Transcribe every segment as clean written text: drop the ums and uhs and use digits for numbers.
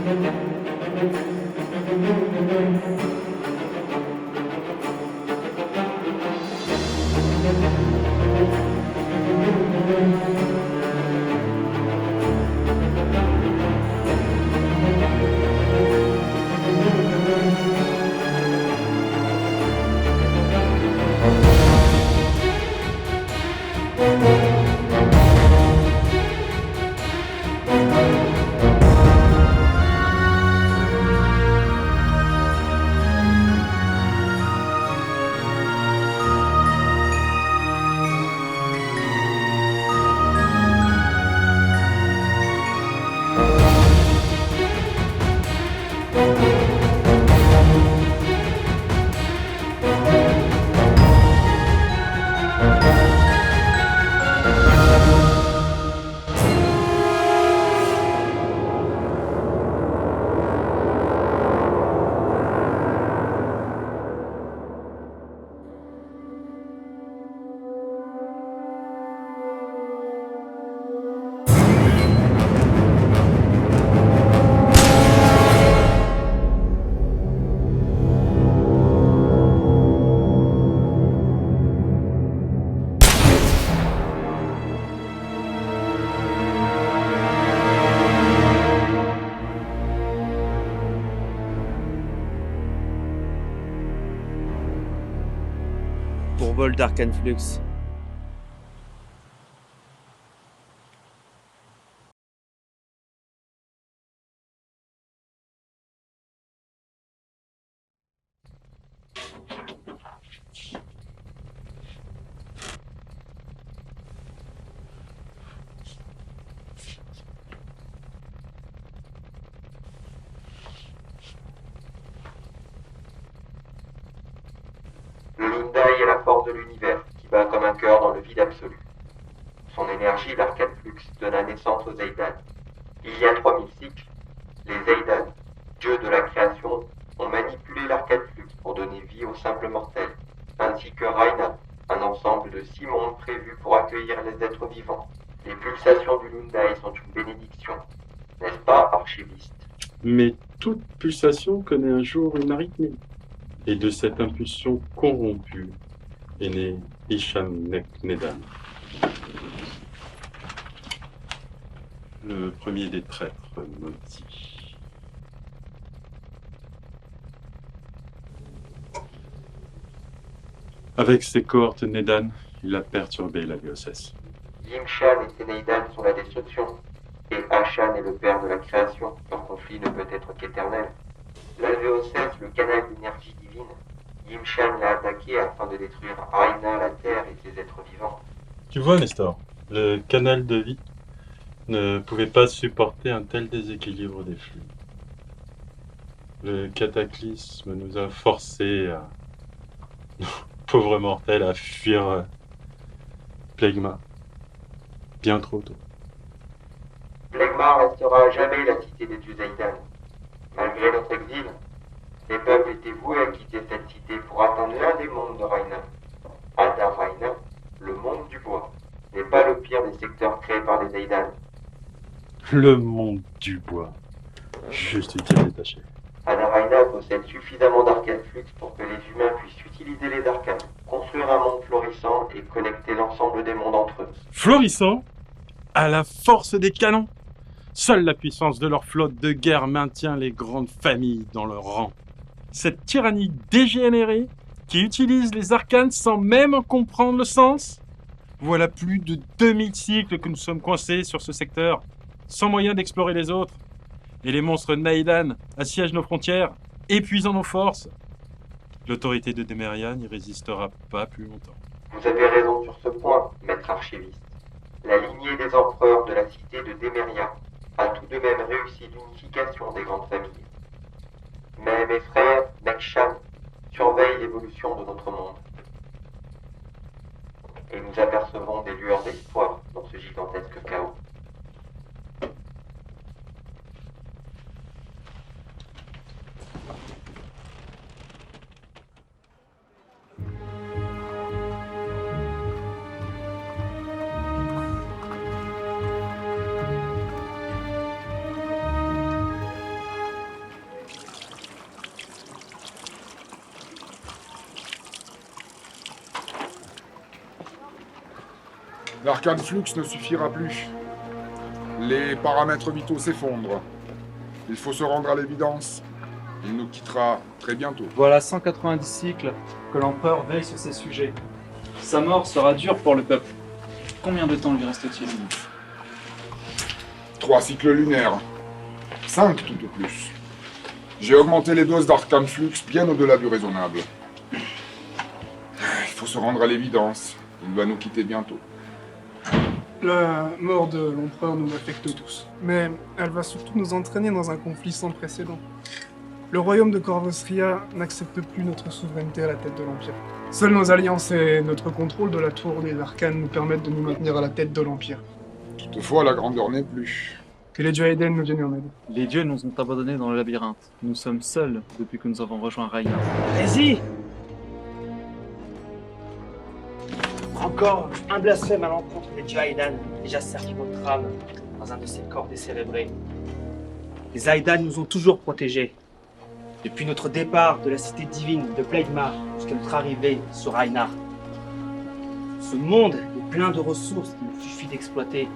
Pour d'Arcane Flux. Le Lundai est la force de l'univers, qui bat comme un cœur dans le vide absolu. Son énergie, l'Arcane Flux, donna naissance aux Zaydan. Il y a 3000 cycles, les Zaydan, dieux de la création, ont manipulé l'Arcane Flux pour donner vie aux simples mortels, ainsi que Raina, un ensemble de 6 mondes prévus pour accueillir les êtres vivants. Les pulsations du Lundai sont une bénédiction, n'est-ce pas, archiviste? Mais toute pulsation connaît un jour une arythmie. Et de cette impulsion corrompue est né Isham Nedan, le premier des traîtres maudits. Avec ses cohortes Nedan, il a perturbé la diocèse. Yimshan et Sénéidan sont la destruction, et Ashan est le père de la création. Leur conflit ne peut être qu'éternel. L'Alvéocèse, le canal d'énergie divine, Yimshan l'a attaqué afin de détruire Raina, la terre et ses êtres vivants. Tu vois, Nestor, le canal de vie ne pouvait pas supporter un tel déséquilibre des flux. Le cataclysme nous a forcés, pauvres mortels, à fuir Plegma bien trop tôt. Plegma restera à jamais la cité des dieux Zaydan. Malgré notre exil, les peuples étaient voués à quitter cette cité pour atteindre l'un des mondes de Raina. Adar Raina, le monde du bois, n'est pas le pire des secteurs créés par les Zaydan. Le monde du bois. Juste utile détaché. Adar Raina possède suffisamment d'arcane flux pour que les humains puissent utiliser les arcanes, construire un monde florissant et connecter l'ensemble des mondes entre eux. Florissant, à la force des canons. Seule la puissance de leur flotte de guerre maintient les grandes familles dans leur rang. Cette tyrannie dégénérée qui utilise les arcanes sans même en comprendre le sens. Voilà plus de 2000 cycles que nous sommes coincés sur ce secteur, sans moyen d'explorer les autres. Et les monstres Naïdan assiègent nos frontières, épuisant nos forces. L'autorité de Demeria n'y résistera pas plus longtemps. Vous avez raison sur ce point, maître archiviste. La lignée des empereurs de la cité de Demeria a tout de même réussi l'unification des grandes familles. Mais mes frères, Mekshan, surveillent l'évolution de notre monde. Et nous apercevons des lueurs d'espoir dans ce gigantesque chaos. L'arcane flux ne suffira plus. Les paramètres vitaux s'effondrent. Il faut se rendre à l'évidence. Il nous quittera très bientôt. Voilà 190 cycles que l'empereur veille sur ces sujets. Sa mort sera dure pour le peuple. Combien de temps lui reste-t-il? 3 cycles lunaires. 5 tout au plus. J'ai augmenté les doses d'arcane flux bien au-delà du raisonnable. Il faut se rendre à l'évidence. Il va nous quitter bientôt. La mort de l'empereur nous affecte tous, mais elle va surtout nous entraîner dans un conflit sans précédent. Le royaume de Corvosria n'accepte plus notre souveraineté à la tête de l'Empire. Seules nos alliances et notre contrôle de la tour des arcanes nous permettent de nous maintenir à la tête de l'Empire. Toutefois, la grandeur n'est plus. Que les dieux Aiden nous viennent en aide. Les dieux nous ont abandonnés dans le labyrinthe. Nous sommes seuls depuis que nous avons rejoint Rhaina. Vas-y! Encore un blasphème à l'encontre des dieux Aidan, déjà servi votre âme dans un de ces corps décérébrés. Les Aidan nous ont toujours protégés. Depuis notre départ de la cité divine de Plaidmar jusqu'à notre arrivée sur Rhaina. Ce monde est plein de ressources qu'il nous suffit d'exploiter.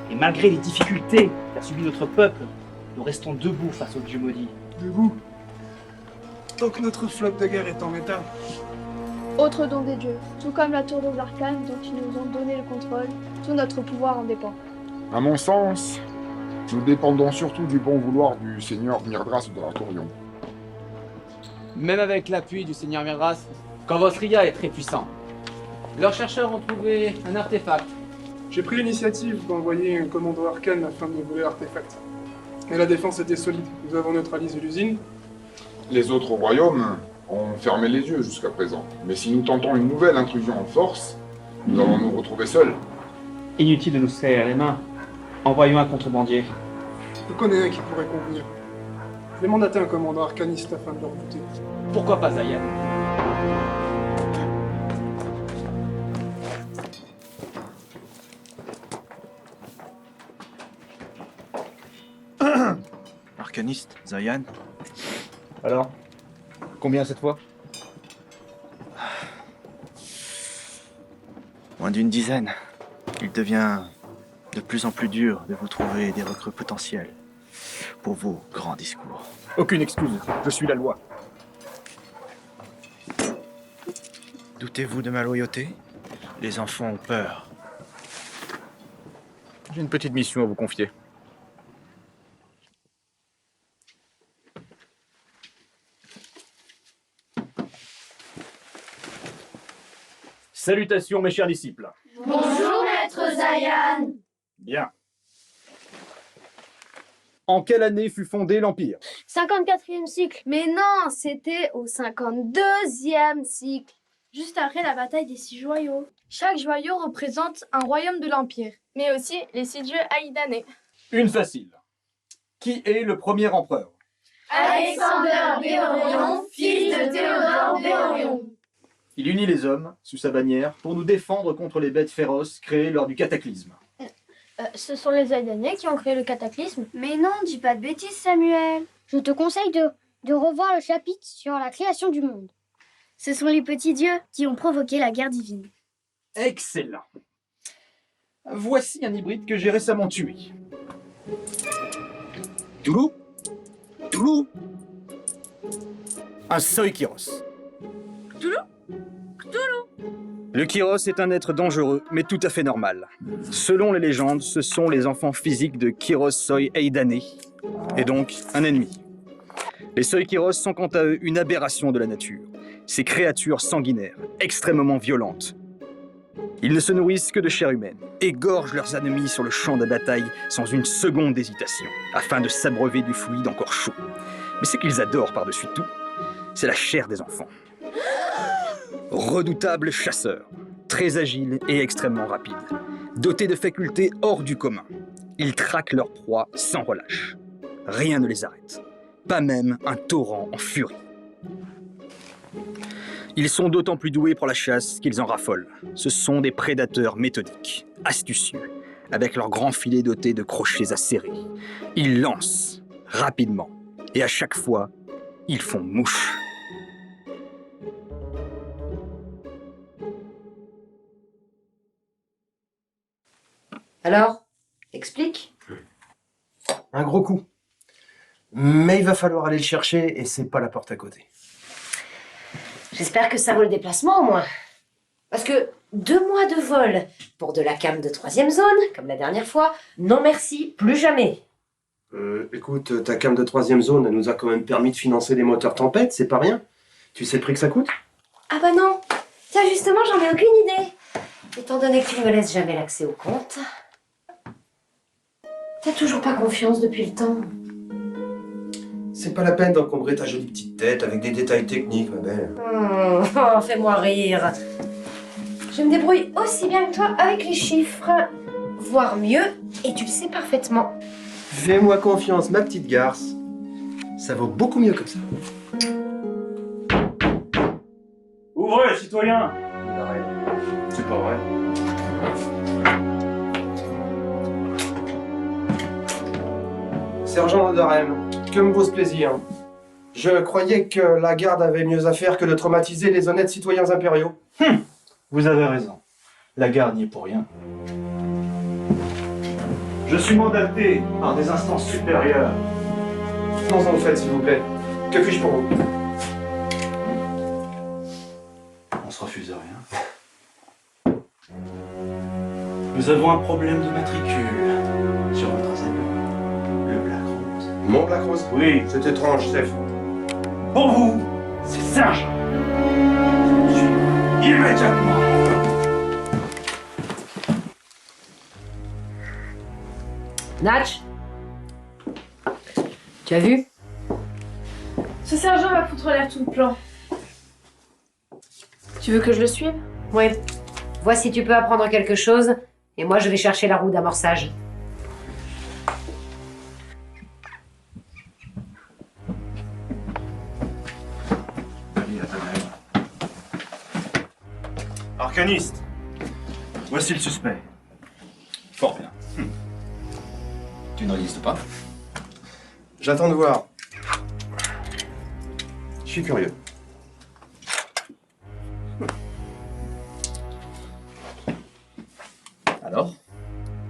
Et malgré les difficultés qu'a subi notre peuple, nous restons debout face aux dieux maudits. Debout. Tant que notre flotte de guerre est en état, Autre don des dieux, tout comme la tour des arcanes dont ils nous ont donné le contrôle, tout notre pouvoir en dépend. À mon sens, nous dépendons surtout du bon vouloir du seigneur Myrdras de l'Artorion. Même avec l'appui du seigneur Myrdras, Corvosria est très puissant. Leurs chercheurs ont trouvé un artefact. j'ai pris l'initiative d'envoyer un commando arcane afin de voler l'artefact. Mais la défense était solide. Nous avons neutralisé l'usine. Les autres royaumes ont fermé les yeux jusqu'à présent. Mais si nous tentons une nouvelle intrusion en force, nous allons nous retrouver seuls. Inutile de nous serrer les mains. Envoyons un contrebandier. Je connais un qui pourrait convenir. J'ai mandaté un commandant arcaniste afin de le rebooter. Pourquoi pas Zayan? Arcaniste, Zayan. Alors? Combien cette fois? Moins d'une dizaine. Il devient de plus en plus dur de vous trouver des recrues potentiels pour vos grands discours. Aucune excuse, je suis la loi. Doutez-vous de ma loyauté? Les enfants ont peur. J'ai une petite mission à vous confier. Salutations mes chers disciples. Bonjour maître Zayan. Bien. En quelle année fut fondé l'Empire? 54e cycle. Mais non, c'était au 52e cycle. Juste après la bataille des 6 joyaux. Chaque joyau représente un royaume de l'Empire, mais aussi les 6 dieux haïdanais. Une facile. Qui est le premier empereur? Alexander Béorion, fils de Théodore Béorion. Il unit les hommes sous sa bannière pour nous défendre contre les bêtes féroces créées lors du cataclysme. Ce sont les Haïdanais qui ont créé le cataclysme. Mais non, dis pas de bêtises, Samuel. Je te conseille de revoir le chapitre sur la création du monde. Ce sont les petits dieux qui ont provoqué la guerre divine. Excellent. Voici un hybride que j'ai récemment tué. Toulou? Toulou? Un Soi Kyros. Le Kyros est un être dangereux, mais tout à fait normal. Selon les légendes, ce sont les enfants physiques de Kyros Soi Eidané, et donc un ennemi. Les Soi Kyros sont quant à eux une aberration de la nature. Ces créatures sanguinaires, extrêmement violentes. Ils ne se nourrissent que de chair humaine, égorgent leurs ennemis sur le champ de bataille sans une seconde d'hésitation, afin de s'abreuver du fluide encore chaud. Mais ce qu'ils adorent par-dessus tout, c'est la chair des enfants. Redoutables chasseurs, très agiles et extrêmement rapides, dotés de facultés hors du commun. Ils traquent leur proie sans relâche. Rien ne les arrête, pas même un torrent en furie. Ils sont d'autant plus doués pour la chasse qu'ils en raffolent. Ce sont des prédateurs méthodiques, astucieux, avec leurs grands filets dotés de crochets acérés. Ils lancent rapidement, et à chaque fois, ils font mouche. Alors, explique. Un gros coup. Mais il va falloir aller le chercher et c'est pas la porte à côté. J'espère que ça vaut le déplacement au moins. Parce que 2 mois de vol pour de la cam de 3e zone, comme la dernière fois, non merci, plus jamais. Écoute, ta cam de 3e zone, elle nous a quand même permis de financer des moteurs tempête, c'est pas rien. Tu sais le prix que ça coûte? Ah bah non. Tiens, justement, j'en ai aucune idée. Étant donné que tu ne me laisses jamais l'accès au compte. T'as toujours pas confiance depuis le temps. C'est pas la peine d'encombrer ta jolie petite tête avec des détails techniques, ma belle. Oh, fais-moi rire. Je me débrouille aussi bien que toi avec les chiffres. Voire mieux, et tu le sais parfaitement. Fais-moi confiance, ma petite garce. Ça vaut beaucoup mieux comme ça. Ouvrez, citoyen! C'est pas vrai. Sergent Oderem, que me vaut ce plaisir? Je croyais que la garde avait mieux à faire que de traumatiser les honnêtes citoyens impériaux. Vous avez raison. La garde n'y est pour rien. Je suis mandaté par des instances supérieures. Non, en fait, s'il vous plaît. Que puis-je pour vous? On se refuse rien. Nous avons un problème de matricule sur votre assignat. Le Black Rose. Mon Black Rose? Oui. C'est étrange, chef. Pour vous, c'est Serge. Immédiatement. Natch, tu as vu? Ce sergent va foutre l'air tout le plan. Tu veux que je le suive? Oui. Vois si tu peux apprendre quelque chose, et moi je vais chercher la roue d'amorçage. Arcaniste, voici le suspect. Fort bien. Tu ne résistes pas? J'attends de voir. Je suis curieux. Alors?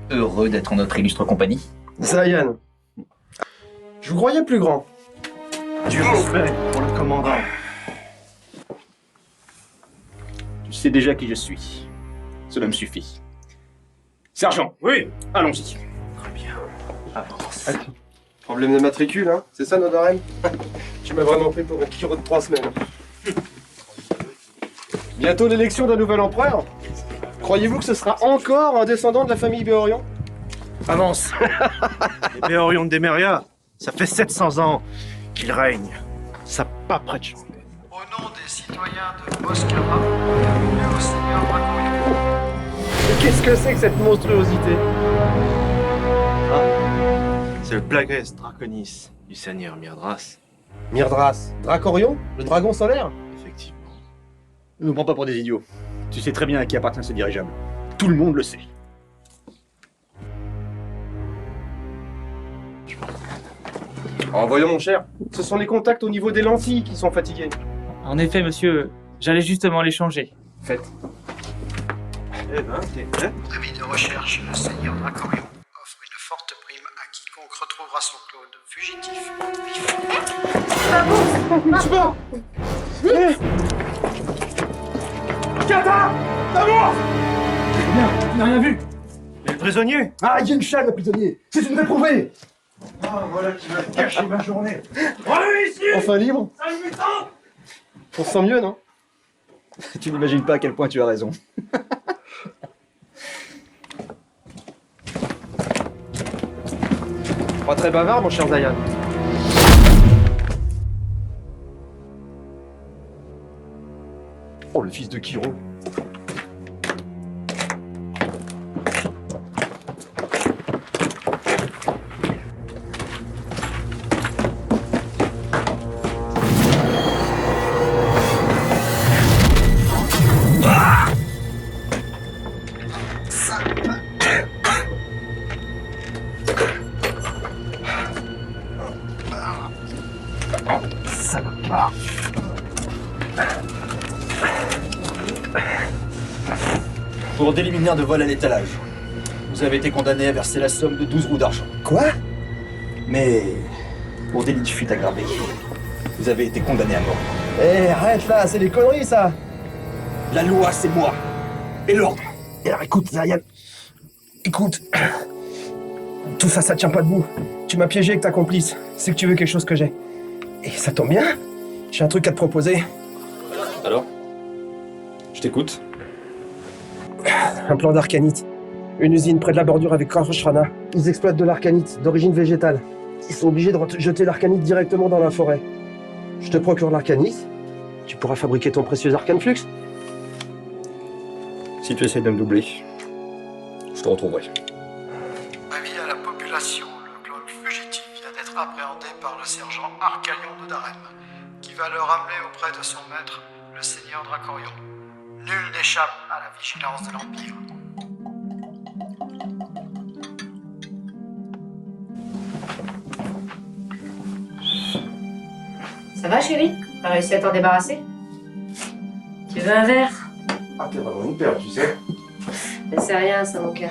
Heureux d'être en notre illustre compagnie? Zayan, je vous croyais plus grand. Du respect pour le commandant. Tu sais déjà qui je suis. Cela me suffit. Sergent, Oui. allons-y. Très bien. Avance. Problème de matricule, hein? C'est ça, Nodorem? Tu m'as vraiment pris pour un Kiro de 3 semaines. Bientôt l'élection d'un nouvel empereur. Croyez-vous que ce sera encore un descendant de la famille Béorion? Avance. Les Béorions de Demeria, ça fait 700 ans qu'ils règnent. Ça pas près de changer. Au nom des citoyens de Boscara, bienvenue au Seigneur Draconion. Mais qu'est-ce que c'est que cette monstruosité? C'est le Plagueis Draconis du seigneur Myrdras. Myrdras, Dracorion, le dragon solaire? Effectivement. Ne nous prends pas pour des idiots. Tu sais très bien à qui appartient ce dirigeable. Tout le monde le sait. Oh, voyons, mon cher. Ce sont les contacts au niveau des lentilles qui sont fatigués. En effet, monsieur, j'allais justement les changer. Faites. Eh ben, t'es prêt? Avis de recherche, le Seigneur Dracorion offre une forte prime à quiconque retrouvera son clone fugitif. Kata! D'amour! Il n'a rien vu! Et le prisonnier? Ah, il y a une chatte, le prisonnier. C'est une réprouvée. Ah, voilà qui va gâcher ma journée. Revenez ici! Enfin libre. Sale mutant! On se sent mieux, non? Tu n'imagines pas à quel point tu as raison. Pas très bavard, mon cher Zayan. Oh, le fils de Kiro. Pour des liminaires de vol à l'étalage. Vous avez été condamné à verser la somme de 12 roues d'argent. Quoi? Mais pour délit de fuite aggravé, vous avez été condamné à mort. Eh, arrête là, c'est des conneries ça! La loi, c'est moi. Et l'ordre. Et alors écoute, Zarian. Écoute. Tout ça, ça tient pas debout. Tu m'as piégé avec ta complice. C'est que tu veux quelque chose que j'ai. Et ça tombe bien. J'ai un truc à te proposer. Alors? Je t'écoute. Un plan d'arcanite. Une usine près de la bordure avec Koroshrana. Ils exploitent de l'arcanite, d'origine végétale. Ils sont obligés de jeter l'arcanite directement dans la forêt. Je te procure l'arcanite. Tu pourras fabriquer ton précieux arcane flux. Si tu essaies de me doubler, je te retrouverai. Avis à la population, le clone fugitif vient d'être appréhendé par le sergent Arcalion de Darem, qui va le ramener auprès de son maître, le seigneur Dracorion. Nul n'échappe à la vigilance de l'Empire. Ça va, chérie? T'as réussi à t'en débarrasser? Tu veux un verre? Ah, t'es vraiment une perle, tu sais. Mais c'est rien, ça, mon cœur.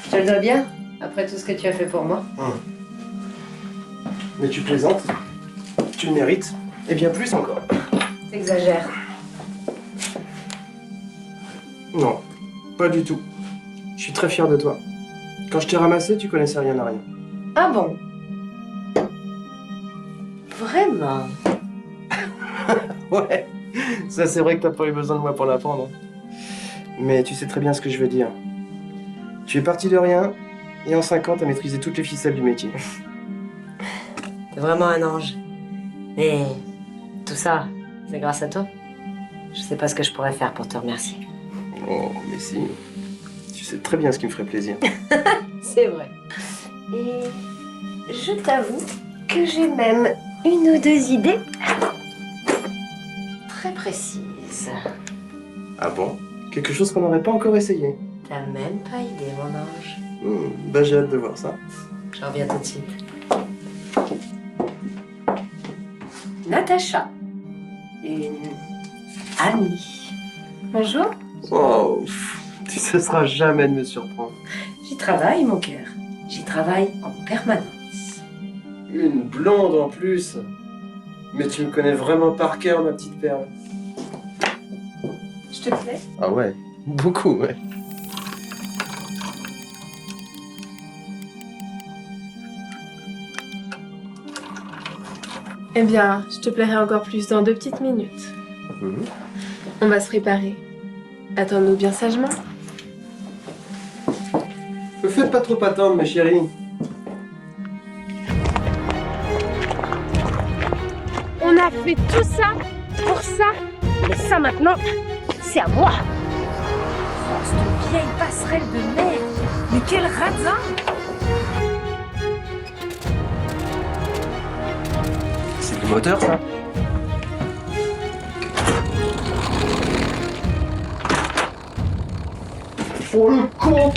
Je te le dois bien, après tout ce que tu as fait pour moi. Mais tu plaisantes. Tu le mérites. Et bien plus encore. T'exagères. Non, pas du tout. Je suis très fier de toi. Quand je t'ai ramassé, tu connaissais rien à rien. Ah bon? Vraiment? Ouais, ça c'est vrai que t'as pas eu besoin de moi pour l'apprendre. Mais tu sais très bien ce que je veux dire. Tu es parti de rien, et en 5 ans, t'as maîtrisé toutes les ficelles du métier. T'es vraiment un ange. Mais tout ça, c'est grâce à toi. Je sais pas ce que je pourrais faire pour te remercier. Oh, mais si. Tu sais très bien ce qui me ferait plaisir. C'est vrai. Et je t'avoue que j'ai même une ou deux idées très précises. Ah bon? Quelque chose qu'on n'aurait pas encore essayé. T'as même pas idée, mon ange. Bah j'ai hâte de voir ça. Je reviens tout de suite. Natacha. Une amie. Bonjour. Oh, tu cesseras jamais de me surprendre. J'y travaille, mon cœur. J'y travaille en permanence. Une blonde en plus. Mais tu me connais vraiment par cœur, ma petite perle. Je te plais? Ah ouais, beaucoup, ouais. Eh bien, je te plairai encore plus dans 2 petites minutes. On va se préparer. Attends-nous bien sagement. Ne faites pas trop attendre, ma chérie. On a fait tout ça pour ça. Mais ça maintenant, c'est à moi. Oh, cette vieille passerelle de merde. Mais quel radin! C'est du moteur, ça? Oh le con!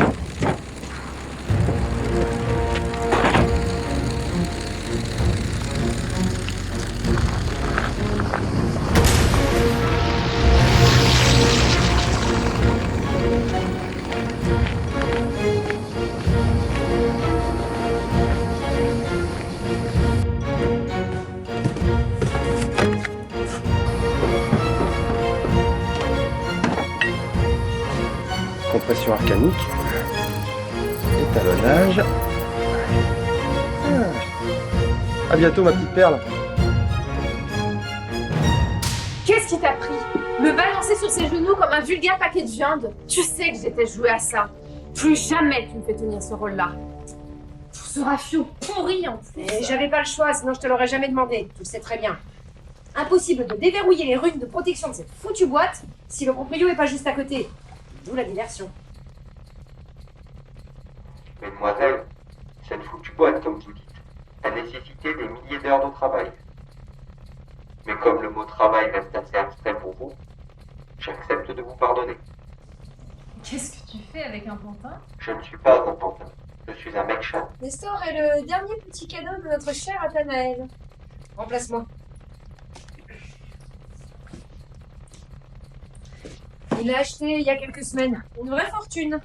Compression arcanique, étalonnage. À bientôt, ma petite perle. Qu'est-ce qui t'a pris? Me balancer sur ses genoux comme un vulgaire paquet de viande? Tu sais que j'étais jouée à ça. Plus jamais tu me fais tenir ce rôle-là. Ce rafio pourri en plus. Et j'avais pas le choix, sinon je te l'aurais jamais demandé. Tu le sais très bien. Impossible de déverrouiller les runes de protection de cette foutue boîte si le proprio est pas juste à côté. D'où la diversion. Mesdemoiselles, cette foutue boîte, comme vous dites, a nécessité des milliers d'heures de travail. Mais comme le mot travail reste assez abstrait pour vous, j'accepte de vous pardonner. Qu'est-ce que tu fais avec un pantin? Je ne suis pas un pantin, je suis un mec chat. Nestor est le dernier petit cadeau de notre cher Athanaël. Remplace-moi. Il l'a acheté il y a quelques semaines. Une vraie fortune.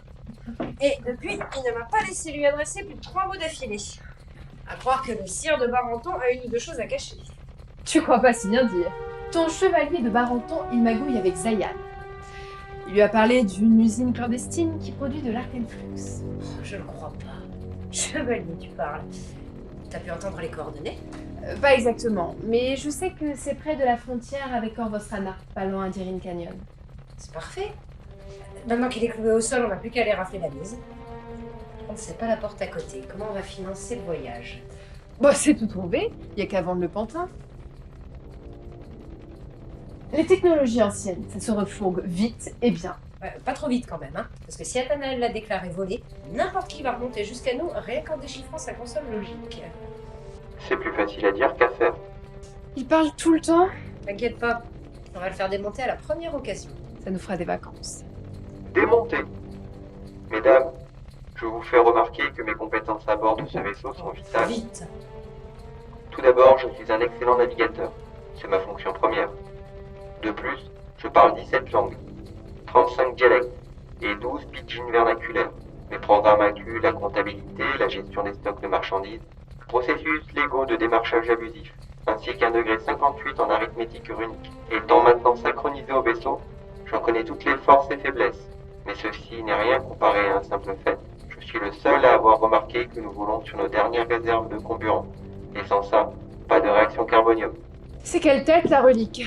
Et depuis, il ne m'a pas laissé lui adresser plus de 3 mots d'affilée. À croire que le sire de Barenton a une ou deux choses à cacher. Tu crois pas si bien dire. Ton chevalier de Barenton, il magouille avec Zayan. Il lui a parlé d'une usine clandestine qui produit de l'arcanflux. Je ne crois pas. Chevalier, tu parles. T'as pu entendre les coordonnées? Pas exactement, mais je sais que c'est près de la frontière avec Corvos-Rana, pas loin d'Irin Canyon. C'est parfait. Maintenant qu'il est cloué au sol, on n'a plus qu'à aller rafler la mise. On ne sait pas la porte à côté. Comment on va financer le voyage? Bon, c'est tout trouvé. Il y a qu'à vendre le pantin. Les technologies anciennes, ça se refourgue vite et bien. Pas trop vite quand même, hein. Parce que si Athanaël l'a déclaré volé, n'importe qui va remonter jusqu'à nous, rien qu'en déchiffrant sa console logique. C'est plus facile à dire qu'à faire. Il parle tout le temps. T'inquiète pas, on va le faire démonter à la première occasion. Ça nous fera des vacances. Démonter. Mesdames, je vous fais remarquer que mes compétences à bord de ce vaisseau sont vitales. Vite. Tout d'abord, je suis un excellent navigateur. C'est ma fonction première. De plus, je parle 17 langues, 35 dialectes et 12 pidgins vernaculaires. Mes programmes incluent la comptabilité, la gestion des stocks de marchandises, processus légaux de démarchage abusif, ainsi qu'un degré 58 en arithmétique runique. Étant maintenant synchronisé au vaisseau, j'en connais toutes les forces et faiblesses. Mais ceci n'est rien comparé à un simple fait. Je suis le seul à avoir remarqué que nous volons sur nos dernières réserves de comburant. Et sans ça, pas de réaction carbonium. C'est quelle tête, la relique?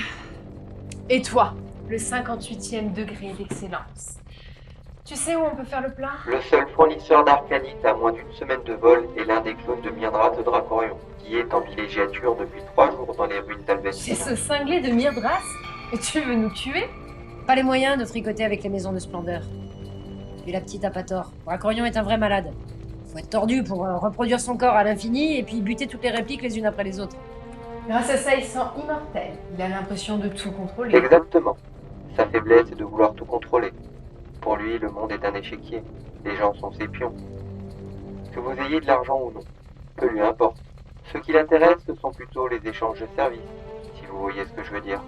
Et toi, le 58e degré d'excellence. Tu sais où on peut faire le plein? Le seul fournisseur d'arcanite à moins d'une semaine de vol est l'un des clones de Myrdras de Dracorion, qui est en villégiature depuis 3 jours dans les ruines d'Alvestia. C'est ce cinglé de Myrdras? Et tu veux nous tuer? Pas les moyens de fricoter avec les maisons de splendeur. Et la petite a pas tort. Dracorion est un vrai malade. Faut être tordu pour reproduire son corps à l'infini et puis buter toutes les répliques les unes après les autres. Grâce à ça, il se sent immortel. Il a l'impression de tout contrôler. Exactement. Sa faiblesse est de vouloir tout contrôler. Pour lui, le monde est un échiquier. Les gens sont ses pions. Que vous ayez de l'argent ou non, peu lui importe. Ce qui l'intéresse, ce sont plutôt les échanges de services, si vous voyez ce que je veux dire.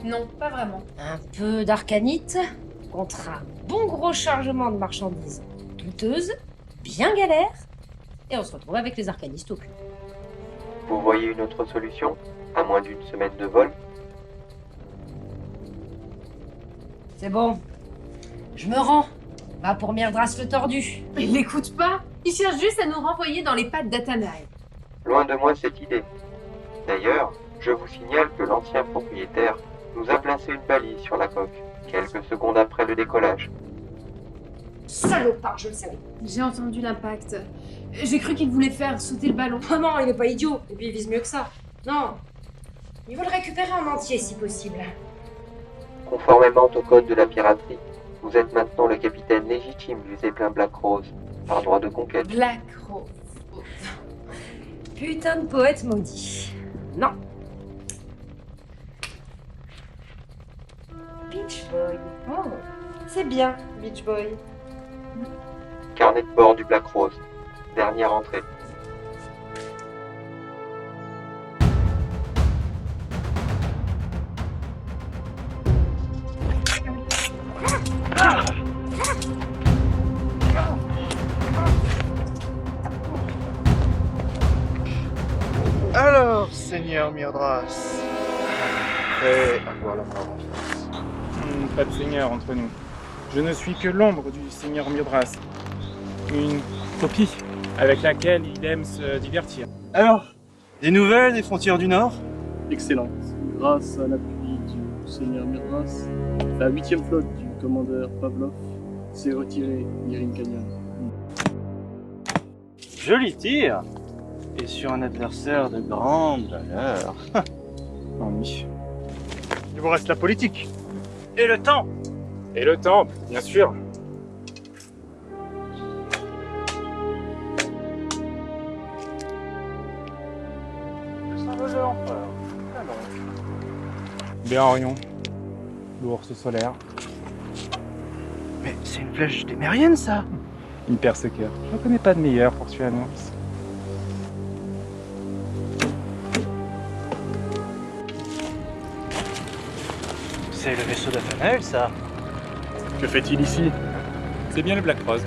Non, pas vraiment. Un peu d'arcanite contre un bon gros chargement de marchandises douteuses, bien galère, et on se retrouve avec les arcanistes au cul. Vous voyez une autre solution, à moins d'une semaine de vol? C'est bon. Je me rends. Va pour Myrdras le tordu. Il l'écoute pas. Il cherche juste à nous renvoyer dans les pattes d'Athanaël. Loin de moi cette idée. D'ailleurs, je vous signale que l'ancien propriétaire nous a placé une balise sur la coque, quelques secondes après le décollage. Salopard, je le savais. J'ai entendu l'impact. J'ai cru qu'il voulait faire sauter le ballon. Oh non, il est pas idiot. Et puis il vise mieux que ça. Non. Il veut le récupérer en entier si possible. Conformément au code de la piraterie, vous êtes maintenant le capitaine légitime du Zeppelin Black Rose, par droit de conquête. Black Rose. Putain de poète maudit. Non. Beach Boy. Oh, c'est bien, Beach Boy. Carnet de bord du Black Rose. Dernière entrée. Alors, Seigneur Myrdras, prêt à voir la mort en face. Pas de seigneur entre nous. Je ne suis que l'ombre du seigneur Myrdras. Une copie avec laquelle il aime se divertir. Alors, des nouvelles des frontières du Nord? Excellente. Grâce à l'appui du seigneur Myrdras, la 8e flotte du commandeur Pavlov s'est retirée d'Irin Canyon. Joli tir! Et sur un adversaire de grande valeur. Ennui. Il vous reste la politique. Et le temps! Et le temps, bien sûr. Béarion, l'ours solaire. Mais c'est une flèche démérienne, ça! Une persécure. Je ne connais pas de meilleur pour tuer un ours. C'est le vaisseau d'Athanaël, ça! Que fait-il ici? C'est bien le Black Rose.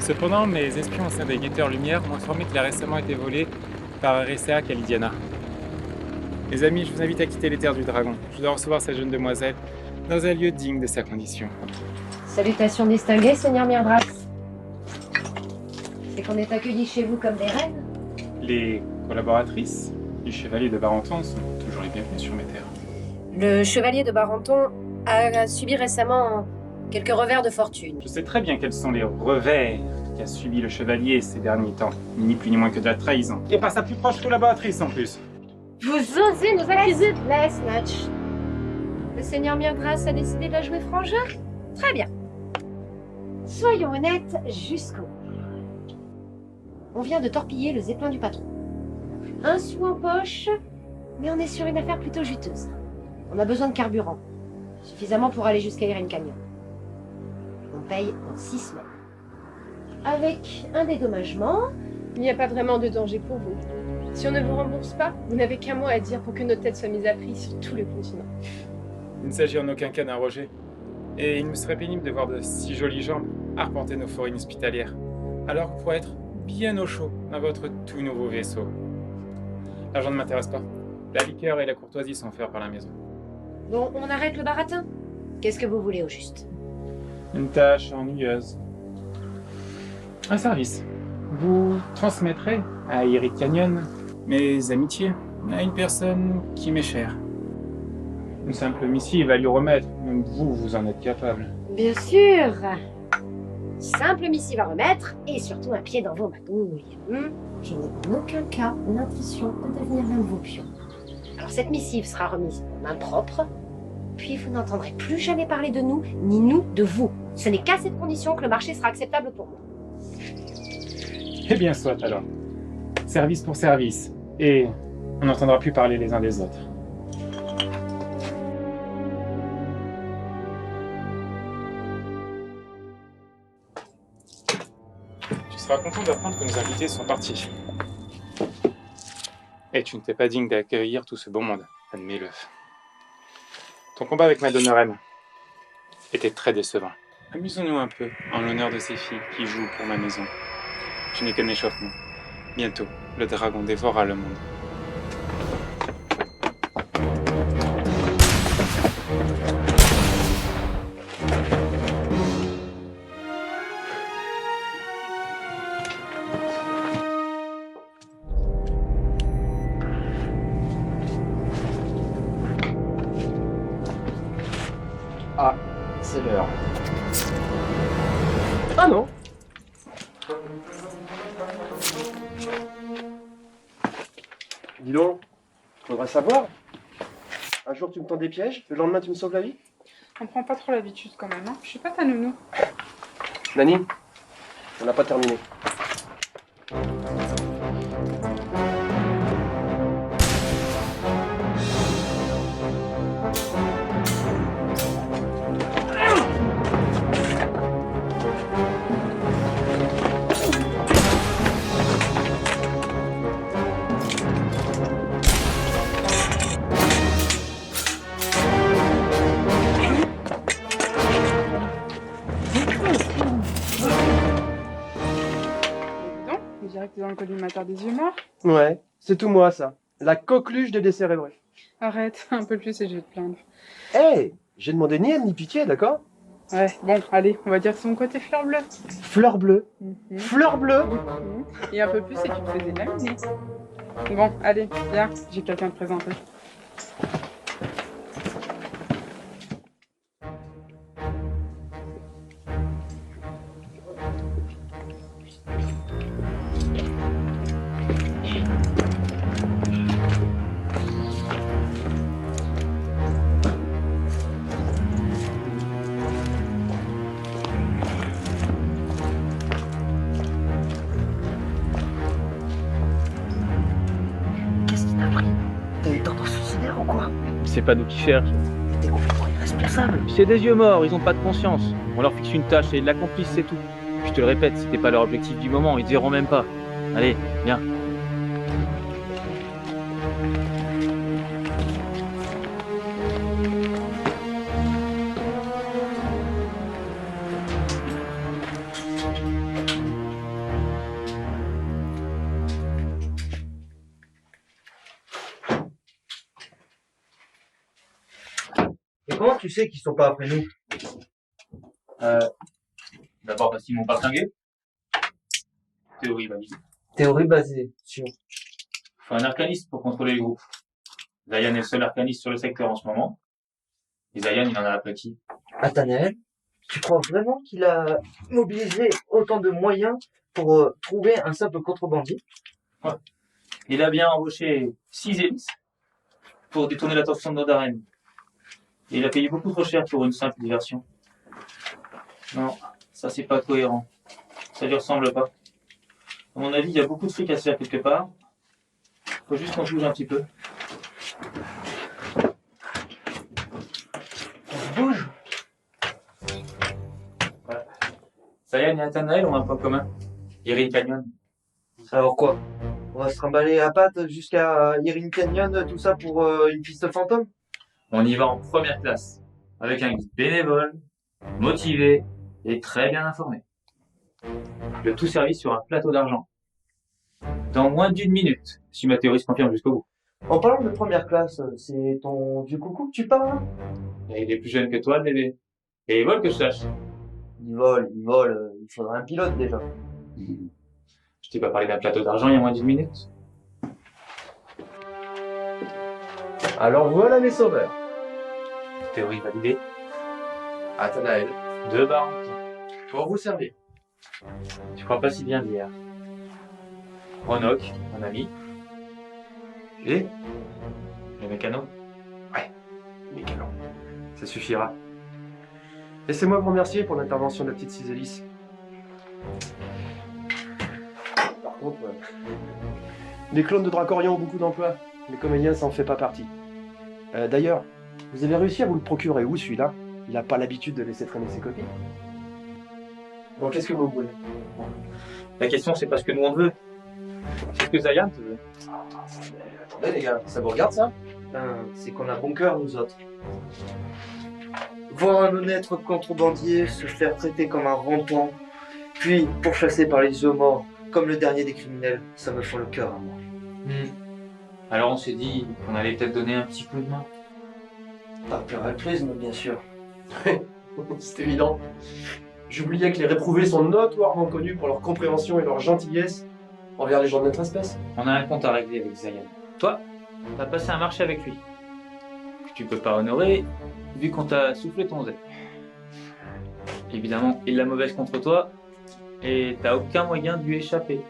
Cependant, mes espions au sein des Guetteurs Lumière m'ont informé qu'il a récemment été volé par RSA Calidiana. Les amis, je vous invite à quitter les terres du dragon. Je dois recevoir cette jeune demoiselle dans un lieu digne de sa condition. Salutations distinguées, Seigneur Myrdras. C'est qu'on est accueillis chez vous comme des reines. Les collaboratrices du chevalier de Barenton sont toujours les bienvenues sur mes terres. Le chevalier de Barenton a subi récemment quelques revers de fortune. Je sais très bien quels sont les revers qu'a subi le chevalier ces derniers temps. Ni plus ni moins que de la trahison. Et par sa plus proche collaboratrice en plus. Vous osez nous accuser? Laisse, Natch. Le Seigneur Myrdras a décidé de la jouer franc jeu? Très bien. Soyons honnêtes jusqu'au bout. On vient de torpiller le zeppelin du patron. Un sou en poche, mais on est sur une affaire plutôt juteuse. On a besoin de carburant. Suffisamment pour aller jusqu'à Erin Canyon. On paye en 6 semaines. Avec un dédommagement... Il n'y a pas vraiment de danger pour vous. Si on ne vous rembourse pas, vous n'avez qu'un mot à dire pour que nos têtes soient mises à prix sur tout le continent. Il ne s'agit en aucun cas d'un rejet. Et il me serait pénible de voir de si jolies jambes arpenter nos forêts hospitalières, alors que vous pourrez être bien au chaud dans votre tout nouveau vaisseau. L'argent ne m'intéresse pas. La liqueur et la courtoisie sont offerts par la maison. Bon, on arrête le baratin. Qu'est-ce que vous voulez au juste? Une tâche ennuyeuse. Un service. Vous transmettrez à Erin Canyon mes amitiés à une personne qui m'est chère. Une simple missive à lui remettre, même vous, vous en êtes capable. Bien sûr. Simple missive à remettre et surtout un pied dans vos magouilles. Je n'ai en aucun cas l'intention de devenir l'un de vos pions. Alors cette missive sera remise en main propre, puis vous n'entendrez plus jamais parler de nous, ni nous de vous. Ce n'est qu'à cette condition que le marché sera acceptable pour moi. Eh bien, soit alors. Service pour service. Et on n'entendra plus parler les uns des autres. Tu seras content d'apprendre que nos invités sont partis. Et tu ne t'es pas digne d'accueillir tout ce beau monde, admets-le. Ton combat avec Madonna était très décevant. Amusons-nous un peu en l'honneur de ces filles qui jouent pour ma maison. Je n'ai qu'un échauffement. Bientôt, le dragon dévorera le monde. Ah, c'est l'heure. Ah non. Dis donc, faudrait savoir. Un jour tu me tends des pièges, le lendemain tu me sauves la vie. On prend pas trop l'habitude quand même, hein. Je suis pas ta nounou. Nani, on n'a pas terminé. On dirait que t'es dans le collimateur des yeux morts. Ouais, c'est tout moi ça. La coqueluche des décérébrés. Arrête, un peu plus et je vais te plaindre. Hé, j'ai demandé ni haine ni pitié, d'accord? Ouais, bon, allez, on va dire son côté fleur bleue. Fleur bleue. Fleur bleue. Et un peu plus et tu te faisais laminer. Bon, allez, viens, j'ai quelqu'un à te présenter. T'as une tendance suicidaire ou quoi? C'est pas nous qui cherchent. T'es complètement irresponsable. C'est des yeux morts, ils ont pas de conscience. On leur fixe une tâche et ils l'accomplissent, c'est tout. Je te le répète, c'était pas leur objectif du moment, ils te verront même pas. Allez, viens. Comment tu sais qu'ils sont pas après nous? D'abord parce qu'ils m'ont pas flingué. Théorie valide. Théorie basée sur... Faut un arcaniste pour contrôler le groupe. Zayan est le seul arcaniste sur le secteur en ce moment. Et Zayan, il en a appris qui? Athanaël, tu crois vraiment qu'il a mobilisé autant de moyens pour trouver un simple contrebandier? Ouais. Il a bien embauché 6 hélices pour détourner l'attention de Nodarem. Et il a payé beaucoup trop cher pour une simple diversion. Non, ça c'est pas cohérent. Ça lui ressemble pas. À mon avis, il y a beaucoup de fric à se faire quelque part. Faut juste qu'on bouge un petit peu. On se bouge? Ouais. Zayan et Athanaël ont un point commun. Erin Canyon. Alors quoi? On va se trimballer à pattes jusqu'à Erin Canyon, tout ça pour une piste fantôme? On y va en première classe, avec un guide bénévole, motivé et très bien informé. Le tout servi sur un plateau d'argent. Dans moins d'1 minute, si ma théorie se confirme jusqu'au bout. En parlant de première classe, c'est ton vieux coucou que tu parles? Et il est plus jeune que toi, le bébé. Et il vole que je sache. Il vole, il faudrait un pilote déjà. Je t'ai pas parlé d'un plateau d'argent il y a moins d'1 minute. Alors voilà mes sauveurs. Théorie validée. Athanaël. 2 barres. Pour vous servir. Tu crois pas si bien dire. Ronoc, mon ami. Et le mécano. Ouais, mécano. Ça suffira. Laissez-moi vous remercier pour l'intervention de la petite Cisélis. Par contre, les clones de Dracorion ont beaucoup d'emplois. Les comédiens, ça en fait pas partie. D'ailleurs, vous avez réussi à vous le procurer où, celui-là? Il a pas l'habitude de laisser traîner ses copies. Bon, qu'est-ce que vous voulez? La question, c'est pas ce que nous on veut. C'est ce que Zayan te veut. Attendez les gars, ça vous regarde ça? C'est qu'on a bon cœur, nous autres. Voir un honnête contrebandier se faire traiter comme un rampant, puis pourchassé par les yeux morts, comme le dernier des criminels, ça me fend le cœur à moi. Alors on s'est dit qu'on allait peut-être donner un petit coup de main. Par pur altruisme, bien sûr. C'est évident. J'oubliais que les réprouvés sont notoirement connus pour leur compréhension et leur gentillesse envers les gens de notre espèce. On a un compte à régler avec Zayan. Toi, t'as passé un marché avec lui. Que tu peux pas honorer, vu qu'on t'a soufflé ton zèle. Évidemment, il l'a mauvaise contre toi, et t'as aucun moyen de lui échapper.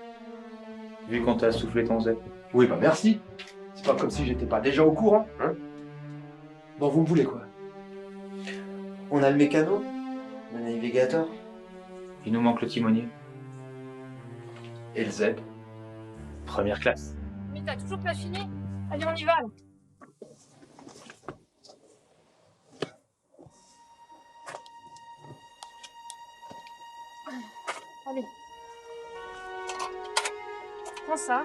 Vu qu'on t'a soufflé ton zèle. Oui, bah merci. C'est pas comme si j'étais pas déjà au courant, hein. Bon, vous me voulez quoi? On a le mécano, le navigateur. Il nous manque le timonier. Et le ZEP. Première classe. Mais t'as toujours pas fini? Allez, on y va, là. Allez. Prends ça.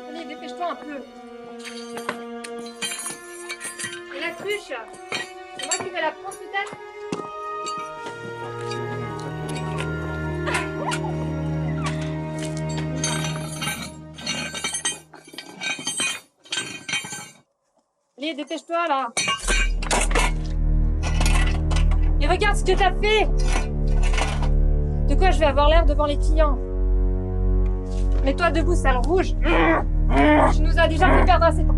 Allez, dépêche-toi un peu. Et la cruche? C'est moi qui vais la prendre peut-être? Allez, dépêche-toi là. Et regarde ce que t'as fait. De quoi je vais avoir l'air devant les clients? Mets-toi debout, sale rouge. Tu nous as déjà fait perdre assez de temps.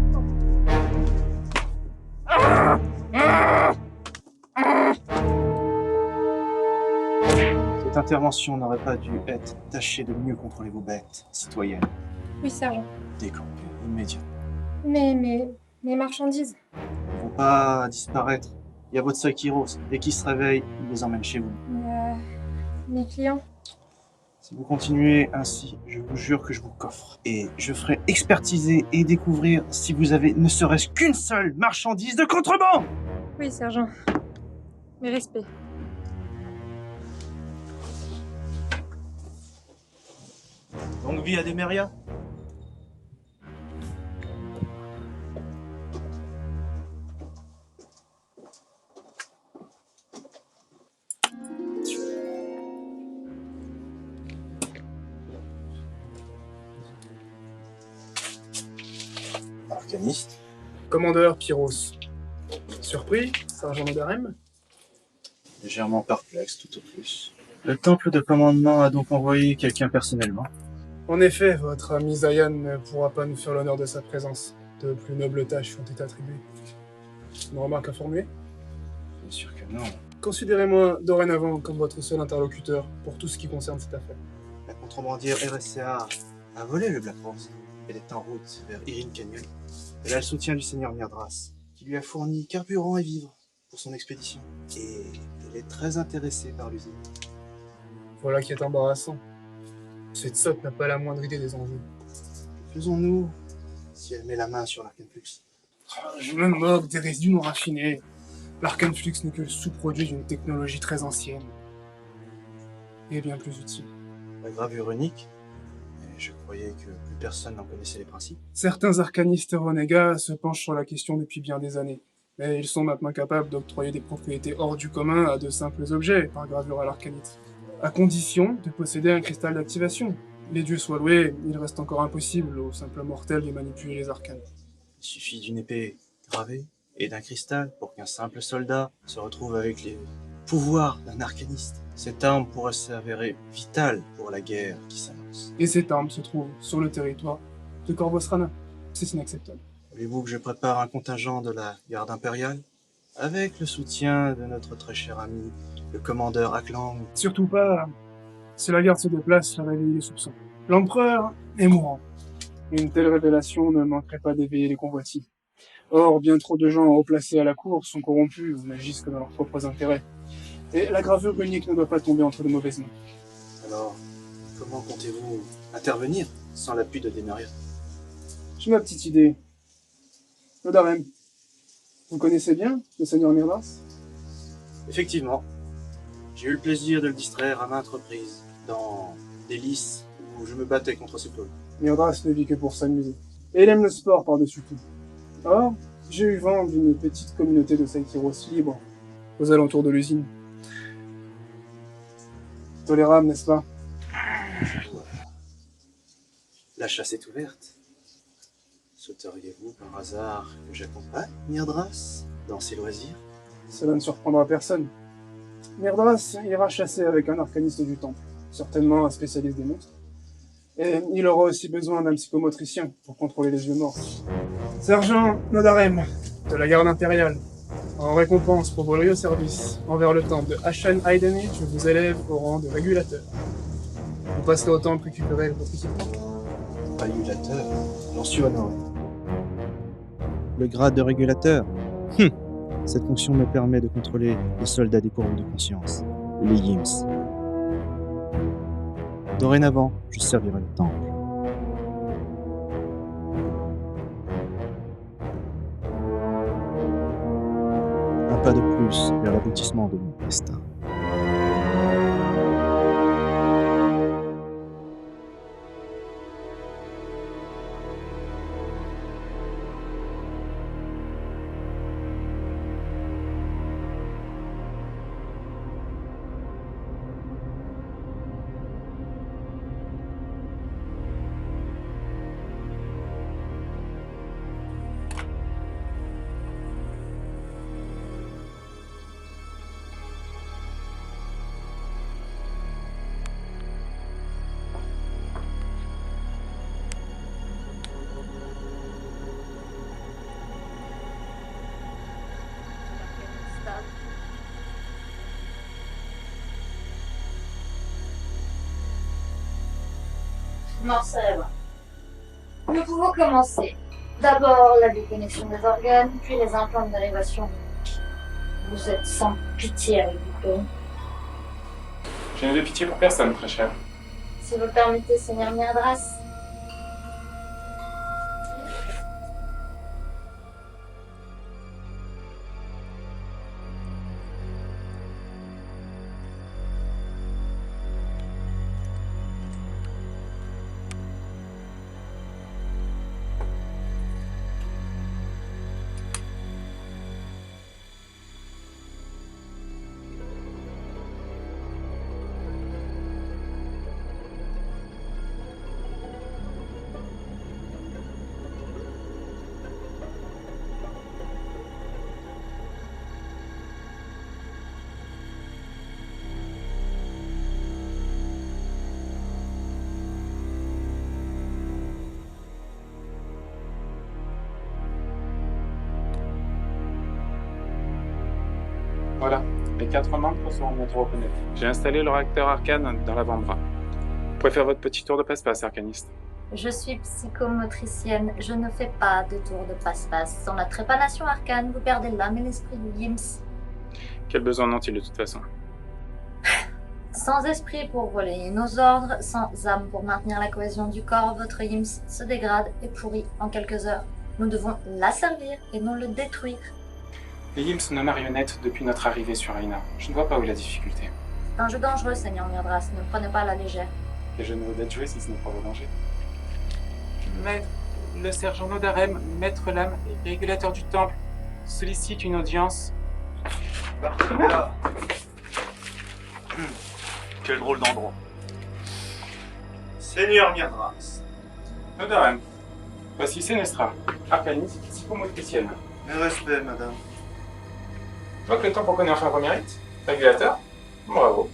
Cette intervention n'aurait pas dû être tâchée de mieux contrôler vos bêtes, citoyennes. Oui, sergent. Décampées immédiatement. Mais mes marchandises. Elles ne vont pas disparaître. Il y a votre seuil qui rose. Dès qu'il se réveille, il les emmène chez vous. Mes clients. Si vous continuez ainsi, je vous jure que je vous coffre. Et je ferai expertiser et découvrir si vous avez ne serait-ce qu'une seule marchandise de contrebande. Oui, sergent. Mes respects. Longue vie à Demeria. arcaniste. Commandeur Pyros. Surpris, sergent Nodarem? Légèrement perplexe tout au plus. Le temple de commandement a donc envoyé quelqu'un personnellement. En effet, votre ami Zayan ne pourra pas nous faire l'honneur de sa présence. De plus nobles tâches ont été attribuées. Une remarque à formuler? Bien sûr que non. Considérez-moi dorénavant comme votre seul interlocuteur pour tout ce qui concerne cette affaire. La contrebandière RSCA a volé le Black Rose. Elle est en route vers Irin Canyon. Elle a le soutien du seigneur Myrdras, qui lui a fourni carburant et vivres pour son expédition. Et elle est très intéressée par l'usine. Voilà qui est embarrassant. Cette sotte n'a pas la moindre idée des enjeux. Faisons-nous si elle met la main sur l'Arcanflux? Je me moque des résidus non raffinés. L'Arcanflux n'est que le sous-produit d'une technologie très ancienne. Et bien plus utile. La gravure unique? Et je croyais que plus personne n'en connaissait les principes. Certains arcanistes renégats se penchent sur la question depuis bien des années. Mais ils sont maintenant capables d'octroyer des propriétés hors du commun à de simples objets par gravure à l'arcanite. À condition de posséder un cristal d'activation. Les dieux soient loués, il reste encore impossible aux simples mortels de manipuler les arcanes. Il suffit d'une épée gravée et d'un cristal pour qu'un simple soldat se retrouve avec les pouvoirs d'un arcaniste. Cette arme pourrait s'avérer vitale pour la guerre qui s'annonce. Et cette arme se trouve sur le territoire de Corvos Rana. C'est inacceptable. Voulez-vous que je prépare un contingent de la garde impériale avec le soutien de notre très cher ami, le commandeur Aklang? Surtout pas. Si la garde se déplace, ça réveille les soupçons. L'empereur est mourant. Une telle révélation ne manquerait pas d'éveiller les convoitises. Or, bien trop de gens haut placés à la cour sont corrompus ou n'agissent que dans leurs propres intérêts. Et la gravure unique ne doit pas tomber entre de mauvaises mains. Alors, comment comptez-vous intervenir sans l'appui de Demeria? J'ai ma petite idée. Nodarem, vous connaissez bien le seigneur Myrdras? Effectivement. J'ai eu le plaisir de le distraire à maintes reprises dans des lices où je me battais contre ses pôles. Myrdras ne vit que pour s'amuser. Et il aime le sport par-dessus tout. Or, j'ai eu vent d'une petite communauté de Saikiros libres aux alentours de l'usine. Tolérable, n'est-ce pas? La chasse est ouverte. Souhaiteriez-vous par hasard que j'accompagne Myrdras dans ses loisirs? Cela ne surprendra personne. Myrdras ira chasser avec un arcaniste du temple, certainement un spécialiste des monstres. Et il aura aussi besoin d'un psychomotricien pour contrôler les yeux morts. Sergent Nodarem, de la garde impériale, en récompense pour vos loyaux services envers le temple de Ashen Aideni, je vous élève au rang de régulateur. Vous passerez au temple récupérer votre équipement. Régulateur, j'en suis honoré. Le grade de régulateur? Cette fonction me permet de contrôler les soldats dépourvus de conscience, les Yims. Dorénavant, je servirai le temple. Un pas de plus vers l'aboutissement de mon destin. Non, ça va. Nous pouvons commencer. D'abord la déconnexion des organes, puis les implants de dérivation. Vous êtes sans pitié avec vous. Je n'ai de pitié pour personne, très cher. Si vous le permettez, seigneur Myrdras. Les 4 membres seront bientôt reconnus. J'ai installé le réacteur arcane dans l'avant-bras. Vous pouvez faire votre petit tour de passe-passe, arcaniste. Je suis psychomotricienne, je ne fais pas de tour de passe-passe. Sans la trépanation arcane, vous perdez l'âme et l'esprit du Yims. Quel besoin ont-ils de toute façon? Sans esprit pour relayer nos ordres, sans âme pour maintenir la cohésion du corps, votre Yims se dégrade et pourrit en quelques heures. Nous devons l'asservir et non le détruire. Les Yims sont nos marionnettes depuis notre arrivée sur Aina. Je ne vois pas où est la difficulté. C'est un jeu dangereux, Seigneur Myrdras, ne le prenez pas à la légère. Et je ne veux pas jouer si ce n'est pas vos dangers. Maître, le sergent Nodarem, maître lame et régulateur du temple, sollicite une audience. Barthélemy. Quel drôle d'endroit. Seigneur Myrdras. Nodarem, voici Sénestra, arcaniste, psychomotricienne. Mes respects, madame. Je vois que le temple reconnaît enfin vos mérites. Régulateur, bravo.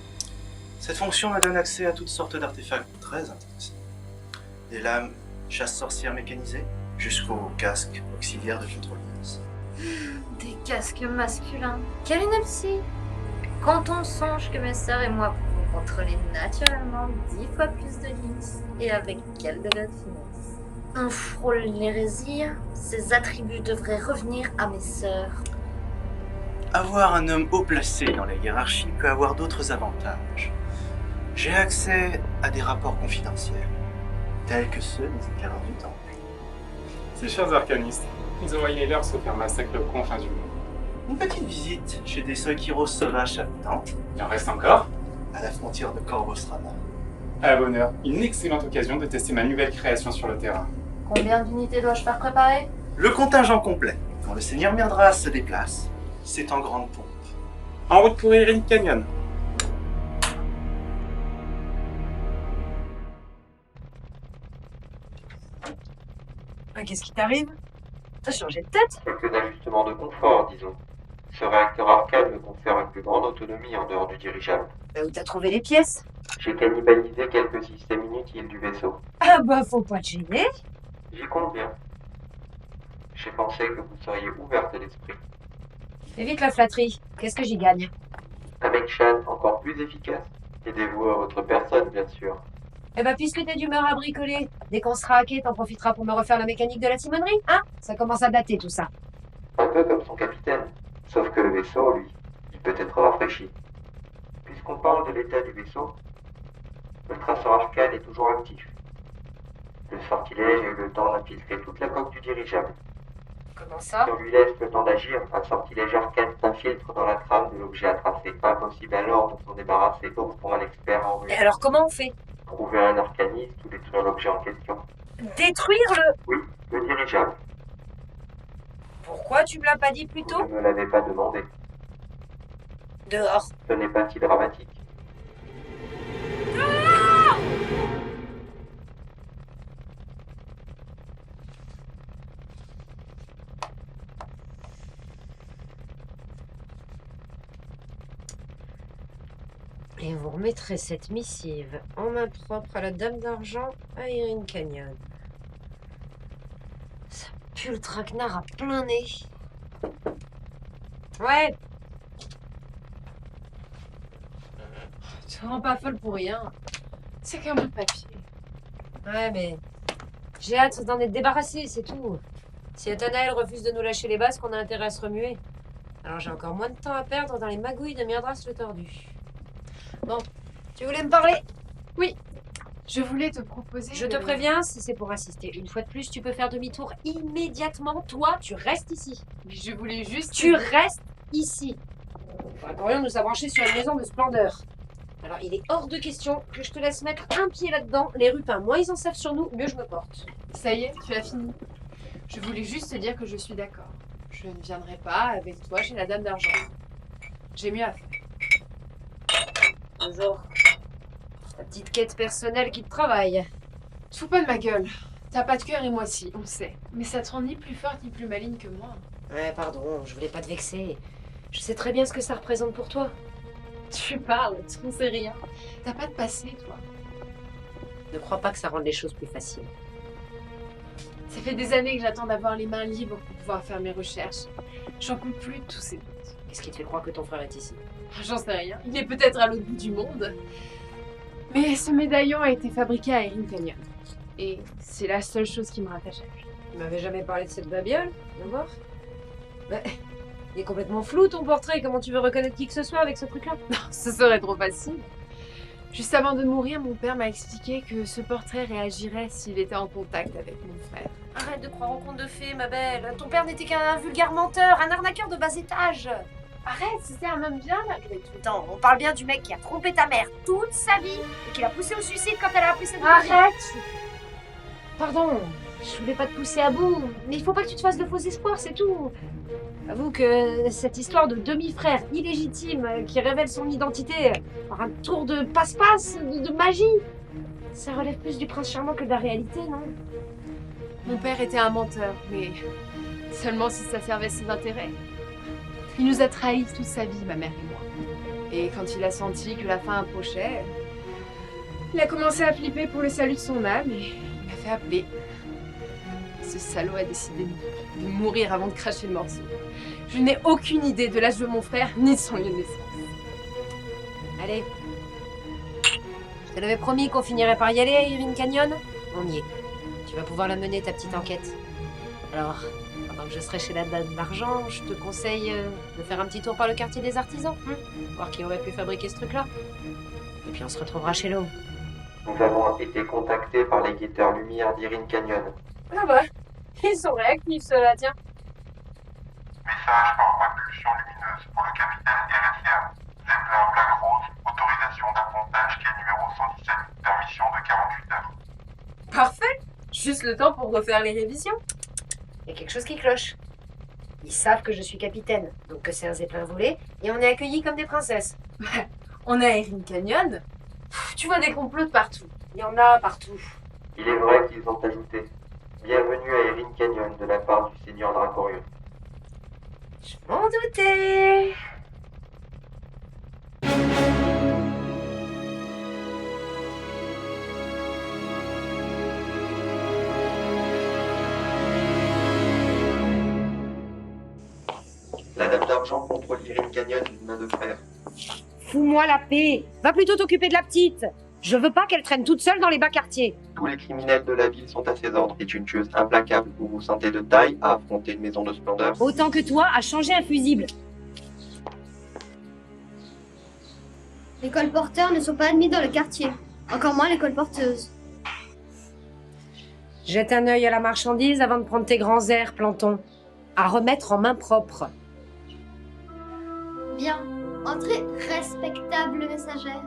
Cette fonction me donne accès à toutes sortes d'artefacts très intéressants. Des lames, chasse-sorcières mécanisées, jusqu'aux casques auxiliaires de contrôleuse. Des casques masculins. Quelle ineptie! Quand on songe que mes sœurs et moi pouvons contrôler naturellement 10 fois plus de Yims, et avec quel degré de finesse. On frôle l'hérésie, ces attributs devraient revenir à mes sœurs. Avoir un homme haut placé dans la hiérarchie peut avoir d'autres avantages. J'ai accès à des rapports confidentiels, tels que ceux des éclaireurs du temple. Ces chers arcanistes, ils ont voyé l'heure se faire massacrer aux confins du monde. Une petite visite chez des Soikiros sauvages habitants. Il en reste encore? À la frontière de Corvosrana. À bonheur, une excellente occasion de tester ma nouvelle création sur le terrain. Combien d'unités dois-je faire préparer? Le contingent complet. Quand le seigneur Myrdras se déplace, c'est en grande pompe. En route pour Irin Canyon. Qu'est-ce qui t'arrive? T'as changé de tête? Quelques ajustements de confort, disons. Ce réacteur arcane me confère une plus grande autonomie en dehors du dirigeable. Où t'as trouvé les pièces? J'ai cannibalisé quelques systèmes inutiles du vaisseau. Ah bah faut pas te gêner. J'y compte bien. J'ai pensé que vous seriez ouverte d'esprit. Évite la flatterie. Qu'est-ce que j'y gagne? Avec Shan encore plus efficace et dévoué à votre personne, bien sûr. Eh bah puisque t'es d'humeur à bricoler, dès qu'on sera hacké, t'en profiteras pour me refaire la mécanique de la timonerie, hein? Ça commence à dater tout ça. Un peu comme son capitaine. Sauf que le vaisseau, lui, il peut être rafraîchi. Puisqu'on parle de l'état du vaisseau, le traceur arcane est toujours actif. Le sortilège a eu le temps d'infiltrer toute la coque du dirigeable. Comment ça? Si on lui laisse le temps d'agir, un sortilège arcane s'infiltre dans la trame de l'objet à tracer. Impossible alors de s'en débarrasser, donc pour un expert en ruine. Et alors comment on fait? Trouver un arcaniste ou détruire l'objet en question. Détruire le... Oui, le dirigeable. Pourquoi tu me l'as pas dit plus tôt? Vous ne me l'avez pas demandé. Dehors. Ce n'est pas si dramatique. Et vous remettrez cette missive en main propre à la Dame d'Argent à Irin Canyon. Ça pue le traquenard à plein nez. Ouais. Tu te rends pas folle pour rien. C'est qu'un bout de papier. Ouais, mais j'ai hâte d'en être débarrassé, c'est tout. Si Athanaël refuse de nous lâcher les bases, qu'on a intérêt à se remuer. Alors j'ai encore moins de temps à perdre dans les magouilles de Myrdras le Tordu. Bon, tu voulais me parler? Oui, je voulais te proposer... Je te préviens, si c'est pour insister une fois de plus, tu peux faire demi-tour immédiatement. Toi, tu restes ici. Mais je voulais juste... Tu restes ici. Dracorion nous a branchés sur une maison de splendeur. Alors, il est hors de question que je te laisse mettre un pied là-dedans. Les rupins, moins ils en savent sur nous, mieux je me porte. Ça y est, tu as fini. Je voulais juste te dire que je suis d'accord. Je ne viendrai pas avec toi chez la Dame d'Argent. J'ai mieux à faire. Toujours. Ta petite quête personnelle qui te travaille. Te fous pas de ma gueule. T'as pas de cœur et moi si, on le sait. Mais ça te rend ni plus forte ni plus maligne que moi. Ouais, pardon, je voulais pas te vexer. Je sais très bien ce que ça représente pour toi. Tu parles, tu ne sais rien. T'as pas de passé, toi. Ne crois pas que ça rende les choses plus faciles. Ça fait des années que j'attends d'avoir les mains libres pour pouvoir faire mes recherches. J'en peux plus de tous ces doutes. Qu'est-ce qui te fait croire que ton frère est ici? J'en sais rien. Il est peut-être à l'autre bout du monde. Mais ce médaillon a été fabriqué à Erin Canyon. Et c'est la seule chose qui me rattache à lui. Tu m'avais jamais parlé de cette babiole, viens voir. Il est complètement flou ton portrait, comment tu veux reconnaître qui que ce soit avec ce truc-là? Non, ce serait trop facile. Juste avant de mourir, mon père m'a expliqué que ce portrait réagirait s'il était en contact avec mon frère. Arrête de croire en contes de fées, ma belle. Ton père n'était qu'un vulgaire menteur, un arnaqueur de bas étage. Arrête, c'était un homme bien malgré tout. Attends, on parle bien du mec qui a trompé ta mère toute sa vie et qui l'a poussé au suicide quand elle a appris ses devoirs. Arrête! Pardon, je voulais pas te pousser à bout, mais il faut pas que tu te fasses de faux espoirs, c'est tout. Avoue que cette histoire de demi-frère illégitime qui révèle son identité par un tour de passe-passe, de magie, ça relève plus du prince charmant que de la réalité, non? Mon père était un menteur, mais seulement si ça servait ses intérêts. Il nous a trahis toute sa vie, ma mère et moi. Et quand il a senti que la fin approchait, il a commencé à flipper pour le salut de son âme et il m'a fait appeler. Ce salaud a décidé de mourir avant de cracher le morceau. Je n'ai aucune idée de l'âge de mon frère ni de son lieu de naissance. Allez. Je te l'avais promis qu'on finirait par y aller à Erin Canyon. On y est. Tu vas pouvoir la mener, ta petite enquête. Alors, pendant que je serai chez la dame d'argent, je te conseille de faire un petit tour par le quartier des artisans. Voir qui aurait pu fabriquer ce truc-là. Et puis on se retrouvera chez l'eau. Nous avons été contactés par les guetteurs lumière d'Erin Canyon. Ah bah, ils sont réactifs ceux-là, tiens. Message par impulsion lumineuse pour le capitaine RSA. Zeppelin Black Rose, autorisation d'appontage quai numéro 117, permission de 48 heures. Parfait. Juste le temps pour refaire les révisions. Il y a quelque chose qui cloche. Ils savent que je suis capitaine, donc que c'est un zeppelin volé, et on est accueillis comme des princesses. On est à Erin Canyon. Tu vois des complots de partout. Il y en a partout. Il est vrai qu'ils ont ajouté « Bienvenue à Erin Canyon » de la part du seigneur Dracorion. Je m'en doutais. La dame d'argent contrôle Erin Canyon d'une main de fer. Fous-moi la paix. Va plutôt t'occuper de la petite. Je veux pas qu'elle traîne toute seule dans les bas quartiers. Tous les criminels de la ville sont à ses ordres. C'est une tueuse implacable. Vous vous sentez de taille à affronter une maison de splendeur. Autant que toi à changer un fusible. Les colporteurs ne sont pas admis dans le quartier. Encore moins les colporteuses. Jette un œil à la marchandise avant de prendre tes grands airs, Planton. À remettre en main propre. Bien. Entrée respectable messagère.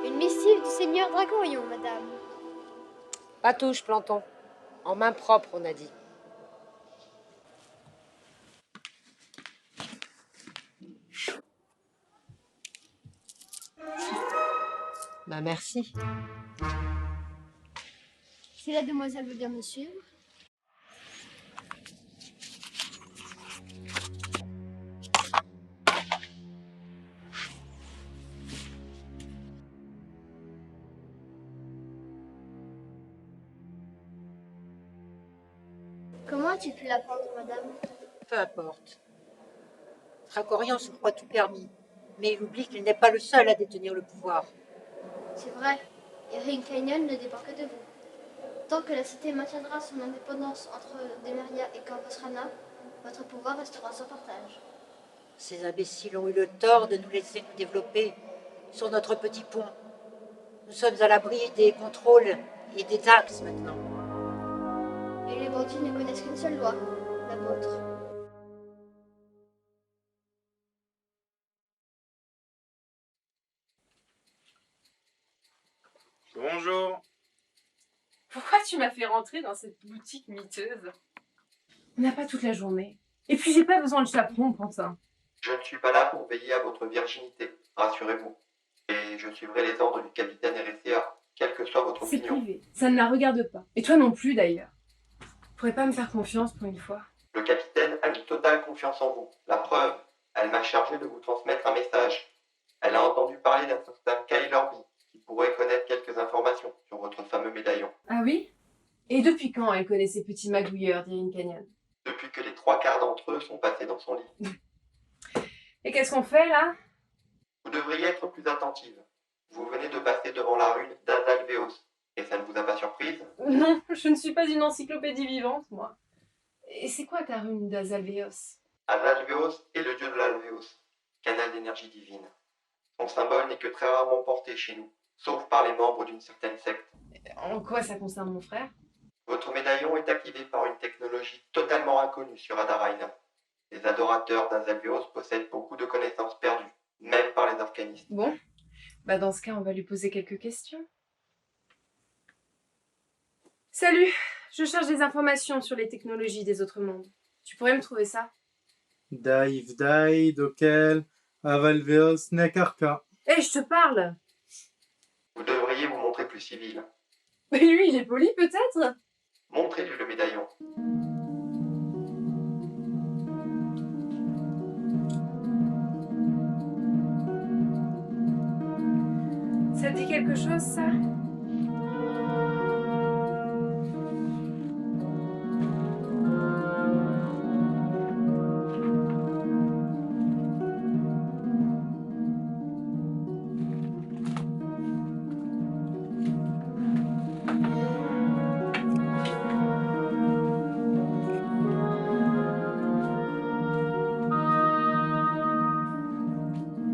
Une missive du seigneur Dracorion, madame. Pas touche, Planton. En main propre, on a dit. Bah merci. Si la demoiselle veut bien me suivre. Comment as-tu pu l'apprendre, madame? Peu importe. Dracorion se croit tout permis, mais il oublie qu'il n'est pas le seul à détenir le pouvoir. C'est vrai, Erin Canyon ne dépend que de vous. Tant que la cité maintiendra son indépendance entre Demeria et Corvus Rana, votre pouvoir restera sans partage. Ces imbéciles ont eu le tort de nous laisser nous développer sur notre petit pont. Nous sommes à l'abri des contrôles et des taxes maintenant. Et les bandits ne connaissent qu'une seule loi, la vôtre. Bonjour. Pourquoi tu m'as fait rentrer dans cette boutique miteuse? On n'a pas toute la journée. Et puis j'ai pas besoin de chaperon, Pantin. Je ne suis pas là pour veiller à votre virginité, rassurez-vous. Et je suivrai les ordres du capitaine RSA, quelle que soit votre C'est opinion. privé, ça ne la regarde pas. Et toi non plus d'ailleurs. Tu pourrais pas me faire confiance pour une fois? Le capitaine a une totale confiance en vous. La preuve, elle m'a chargé de vous transmettre un message. Elle a entendu parler d'un certain Kyler B, qui pourrait connaître quelques informations sur votre fameux médaillon. Ah oui? Et depuis quand elle connaît ces petits magouilleurs d'Irine Canyon? Depuis que les 3/4 d'entre eux sont passés dans son lit. Et qu'est-ce qu'on fait là? Vous devriez être plus attentive. Vous venez de passer devant la rune d'Azalvéos. Et ça ne vous a pas surprise? Non, je ne suis pas une encyclopédie vivante, moi. Et c'est quoi ta rune d'Azalvéos? Azalvéos est le dieu de l'Alvéos, canal d'énergie divine. Son symbole n'est que très rarement porté chez nous, sauf par les membres d'une certaine secte. En quoi ça concerne mon frère? Votre médaillon est activé par une technologie totalement inconnue sur Adaraina. Les adorateurs d'Azalvéos possèdent beaucoup de connaissances perdues, même par les arcanistes. Bon, bah dans ce cas, on va lui poser quelques questions. Salut, je cherche des informations sur les technologies des autres mondes. Tu pourrais me trouver ça? Daiv Dai, Dokel, Avalveos, Nekarka. Hé, je te parle! Vous devriez vous montrer plus civil. Mais lui, il est poli peut-être? Montrez-lui le médaillon. Ça te dit quelque chose, ça?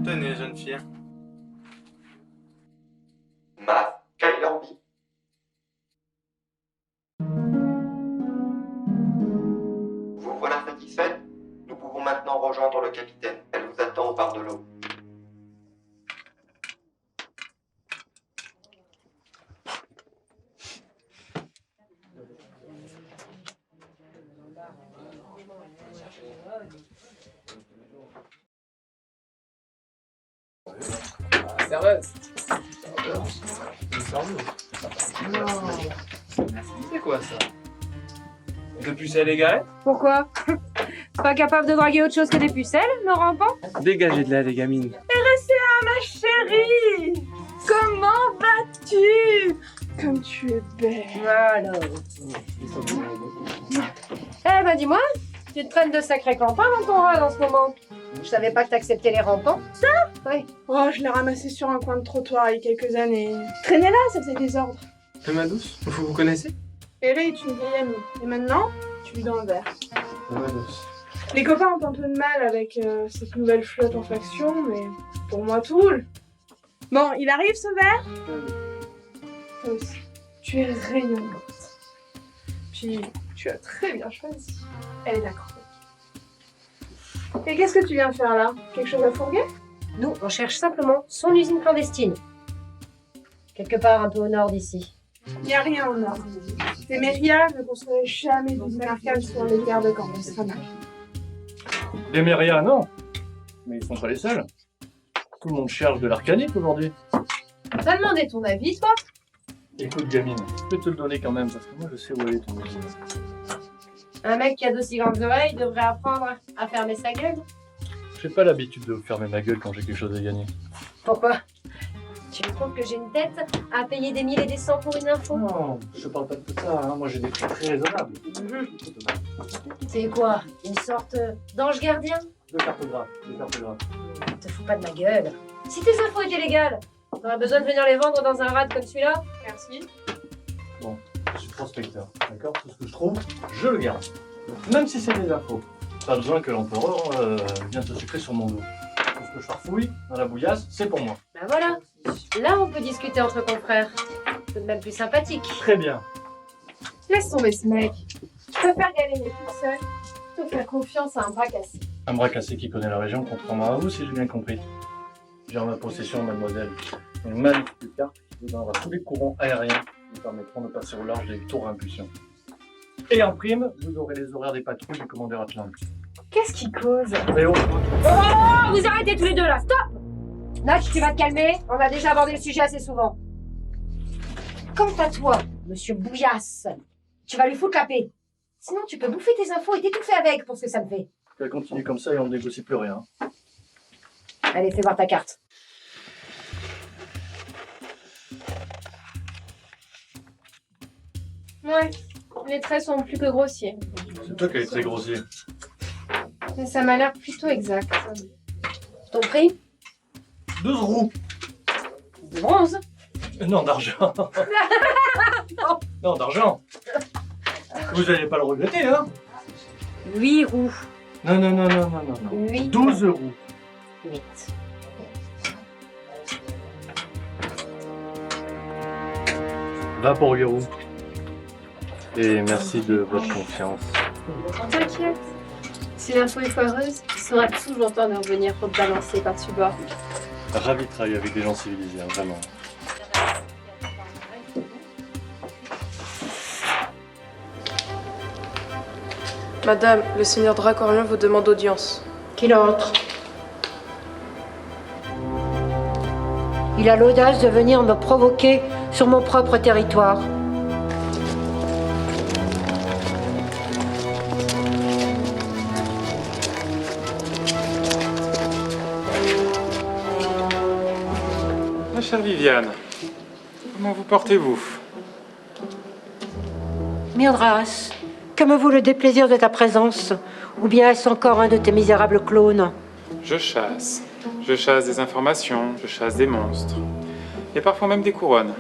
Tenez, jeune fille. Mas Kailorbi. Vous voilà satisfaite? Nous pouvons maintenant rejoindre le capitaine. Elle vous attend au bar de l'eau. Serveuse. C'est quoi ça? De pucelles égarées? Pourquoi? Pas capable de draguer autre chose que des pucelles, le rampant? Dégagez de là, les gamines. RSA, ma chérie! Comment vas-tu? Comme tu es belle. Alors. Eh ben dis-moi, tu te traînes de sacrés clampins dans ton rôle en ce moment. Je savais pas que t'acceptais les rampants. Ça? Oui. Oh, je l'ai ramassé sur un coin de trottoir il y a quelques années. Traînez là, ça faisait des ordres. Ma douce, vous vous connaissez? Eré est une vieille amie. Et maintenant, tu lui donnes un verre. Ma douce. Les copains ont un peu de mal avec cette nouvelle flotte en faction, mais pour moi tout roule. Bon, il arrive ce verre? Toi aussi. Tu es rayonnante. Puis, tu as très bien choisi. Elle est d'accord. Et qu'est-ce que tu viens faire là? Quelque chose à fourguer? Nous, on cherche simplement son usine clandestine. Quelque part un peu au nord d'ici. Il n'y a rien au nord. Les Méria ne construiraient jamais d'usine arcane sur les terres de Corvostrana. Les Méria, non. Mais ils sont pas les seuls. Tout le monde cherche de l'arcanite aujourd'hui. T'as demandé ton avis, toi? Écoute, gamine, je peux te le donner quand même, parce que moi je sais où elle est ton usine. Un mec qui a d'aussi grandes oreilles devrait apprendre à fermer sa gueule. J'ai pas l'habitude de fermer ma gueule quand j'ai quelque chose à gagner. Pourquoi? Tu trouves que j'ai une tête à payer des 1000 et des 100 pour une info? Non, je te parle pas de ça, hein. Moi j'ai des prix très raisonnables. C'est quoi? Une sorte d'ange gardien? De cartographe. Te fous pas de ma gueule. Si tes infos étaient légales, t'aurais besoin de venir les vendre dans un rad comme celui-là? Merci. Bon, je suis prospecteur, d'accord? Tout ce que je trouve, je le garde. Même si c'est des infos. Pas besoin que l'empereur vienne te sucrer sur mon dos. Tout ce que je farfouille dans la bouillasse, c'est pour moi. Ben voilà. Là, on peut discuter entre confrères. C'est même plus sympathique. Très bien. Laisse tomber ce mec. Je préfère galérer toute seule que faire confiance à un bras cassé. Un bras cassé qui connaît la région, contrairement à vous, si j'ai bien compris. J'ai en ma possession, mademoiselle, une magnifique carte qui vous donnera tous les courants aériens qui permettront de passer au large des tours à impulsion. Et en prime, vous aurez les horaires des patrouilles du commandeur Atlant. Qu'est-ce qui cause? Mais oh. Oh, vous arrêtez tous les deux là, stop! Natch, tu vas te calmer, on a déjà abordé le sujet assez souvent. Quant à toi, monsieur Bouillasse, tu vas lui foutre la paix. Sinon, tu peux bouffer tes infos et t'étouffer avec pour ce que ça me fait. Ça continue comme ça et on ne négocie plus rien. Allez, fais voir ta carte. Ouais, les traits sont plus que grossiers. C'est toi qui es très grossier. Mais ça m'a l'air plutôt exact. Ton prix? 12 roues. De bronze? Non, d'argent. Non, d'argent. Vous n'allez pas le regretter, hein? 8 roues. Non. 8. 12 roues. 8. Va pour 8 roues. Et merci de votre confiance. T'inquiète. Si l'info est foireuse, tu sauras toujours temps de revenir pour te balancer par-dessus bord. Ravi de travailler avec des gens civilisés, hein, vraiment. Madame, le seigneur Dracorion vous demande audience. Qu'il entre. Il a l'audace de venir me provoquer sur mon propre territoire. Ma chère Viviane, comment vous portez-vous? Myrdras, que me vaut le déplaisir de ta présence? Ou bien est-ce encore un de tes misérables clones? Je chasse. Je chasse des informations, je chasse des monstres. Et parfois même des couronnes.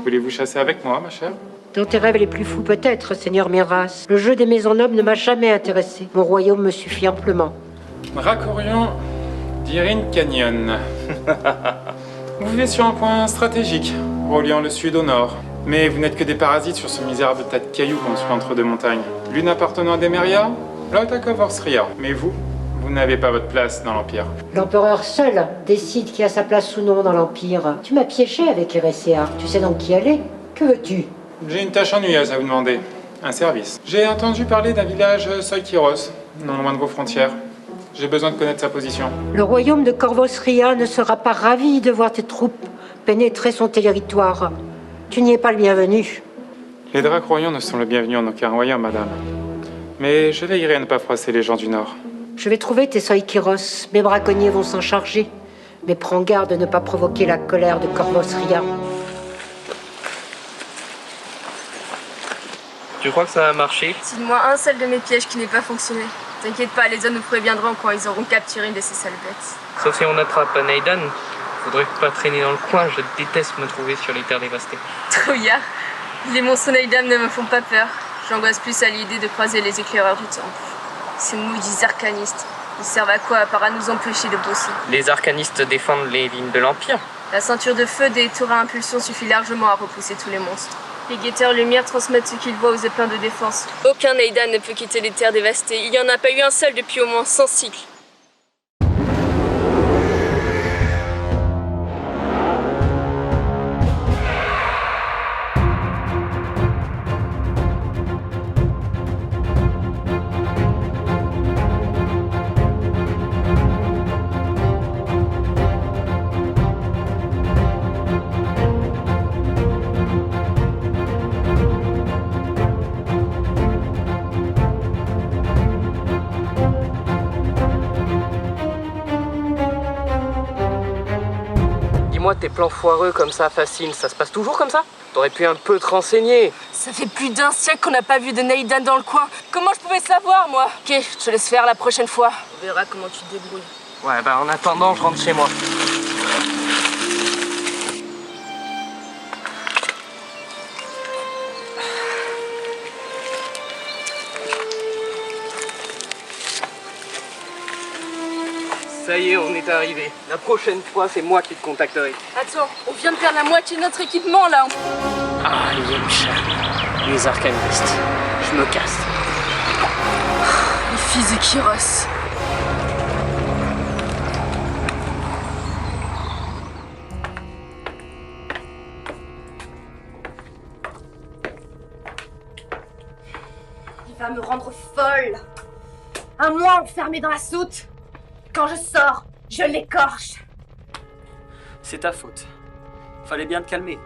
Voulez-vous chasser avec moi, ma chère? Dans tes rêves les plus fous peut-être, Seigneur Myrdras. Le jeu des maisons nobles ne m'a jamais intéressé. Mon royaume me suffit amplement. Dracorion d'Irin Canyon. Vous vivez sur un point stratégique, reliant le sud au nord. Mais vous n'êtes que des parasites sur ce misérable tas de cailloux construit entre deux montagnes. L'une appartenant à Demeria, l'autre à Corvosria. Mais vous n'avez pas votre place dans l'Empire. L'empereur seul décide qui a sa place ou non dans l'Empire. Tu m'as piégé avec Eresea. Tu sais donc qui elle est? Que veux-tu? J'ai une tâche ennuyeuse à vous demander. Un service. J'ai entendu parler d'un village Soikiros, non loin de vos frontières. J'ai besoin de connaître sa position. Le royaume de Corvosria ne sera pas ravi de voir tes troupes pénétrer son territoire. Tu n'y es pas le bienvenu. Les Dracorions ne sont le bienvenu en aucun royaume, madame. Mais je veillerai à ne pas froisser les gens du Nord. Je vais trouver tes Soikiros. Mes braconniers vont s'en charger. Mais prends garde de ne pas provoquer la colère de Corvosria. Tu crois que ça va marcher? Cite-moi un seul de mes pièges qui n'ait pas fonctionné. T'inquiète pas, les hommes nous préviendront quand ils auront capturé une de ces sales bêtes. Sauf si on attrape Naidan. Faudrait pas traîner dans le coin, je déteste me trouver sur les terres dévastées. Trouillard, les monstres Naidam ne me font pas peur. J'angoisse plus à l'idée de croiser les éclaireurs du temple. Ces maudits arcanistes, ils servent à quoi à part à nous empêcher de bosser? Les arcanistes défendent les lignes de l'Empire. La ceinture de feu des tours à impulsion suffit largement à repousser tous les monstres. Les guetteurs lumière transmettent ce qu'ils voient aux épins de défense. Aucun Naidan ne peut quitter les terres dévastées. Il n'y en a pas eu un seul depuis au moins 100 cycles. Dis-moi, tes plans foireux comme ça fascinent, ça se passe toujours comme ça? T'aurais pu un peu te renseigner. Ça fait plus d'un siècle qu'on n'a pas vu de Naidan dans le coin. Comment je pouvais savoir, moi? Ok, je te laisse faire la prochaine fois. On verra comment tu te débrouilles. Ouais, bah en attendant, je rentre chez moi. Ça y est, on est arrivé. La prochaine fois, c'est moi qui te contacterai. Attends, on vient de perdre la moitié de notre équipement, là. Ah, les Michel, les arcanistes. Je me casse. Les fils de Kyros. Il va me rendre folle. Un mois enfermé dans la soute. Quand je sors, je l'écorche. C'est ta faute. Fallait bien te calmer.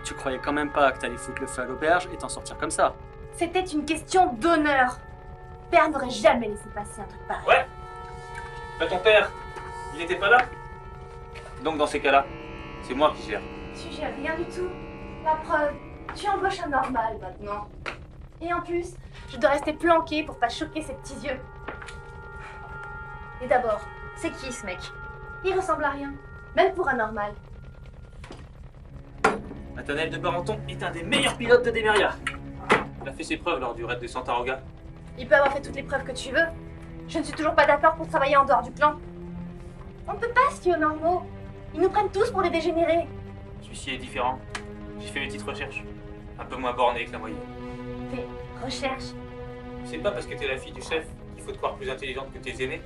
Tu croyais quand même pas que t'allais foutre le feu à l'auberge et t'en sortir comme ça. C'était une question d'honneur. Père n'aurait jamais laissé passer un truc pareil. Ouais. Bah ton père, il était pas là. Donc dans ces cas-là, c'est moi qui gère. Tu gères rien du tout. La preuve, Tu embauches un normal maintenant. Et en plus, je dois rester planquée pour pas choquer ses petits yeux. Et d'abord, c'est qui ce mec? Il ressemble à rien, même pour un normal. Nathanaël de Barenton est un des meilleurs pilotes de Demeria. Il a fait ses preuves lors du raid de Santaroga. Il peut avoir fait toutes les preuves que tu veux. Je ne suis toujours pas d'accord pour travailler en dehors du clan. On ne peut pas se fier aux normaux. Ils nous prennent tous pour des dégénérés. Celui-ci est différent. J'ai fait mes petites recherches. Un peu moins borné que la moyenne. Tes recherches. C'est pas parce que t'es la fille du chef qu'il faut te croire plus intelligente que tes aînés.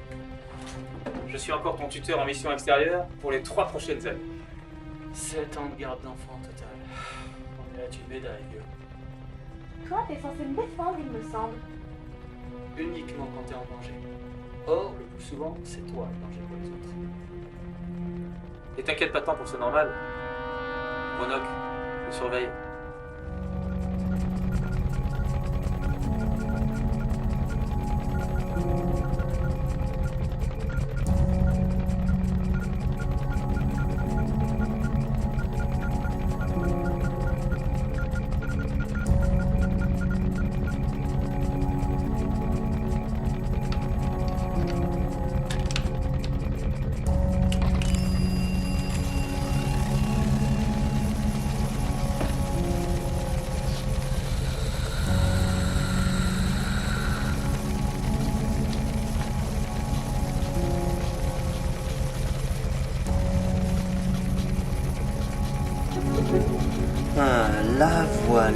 Je suis encore ton tuteur en mission extérieure pour les 3 prochaines années. 7 ans de garde d'enfant total. On est là, tu une médaille, vieux. Toi, t'es censé me défendre, il me semble. Uniquement quand t'es en danger. Or, le plus souvent, c'est toi le danger pour les autres. Et t'inquiète pas tant pour ce normal. Ronoc, le surveille. Ah, la voilà.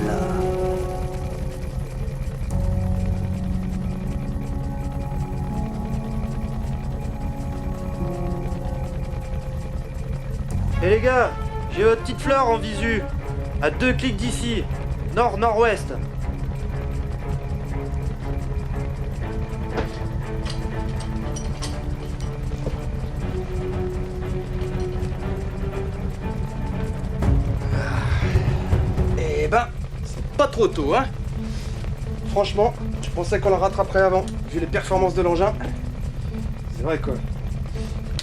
Et les gars, j'ai votre petite fleur en visu. À 2 clics d'ici. Nord-nord-ouest. Eh ben, c'est pas trop tôt, hein. Franchement, je pensais qu'on la rattraperait avant, vu les performances de l'engin. C'est vrai quoi.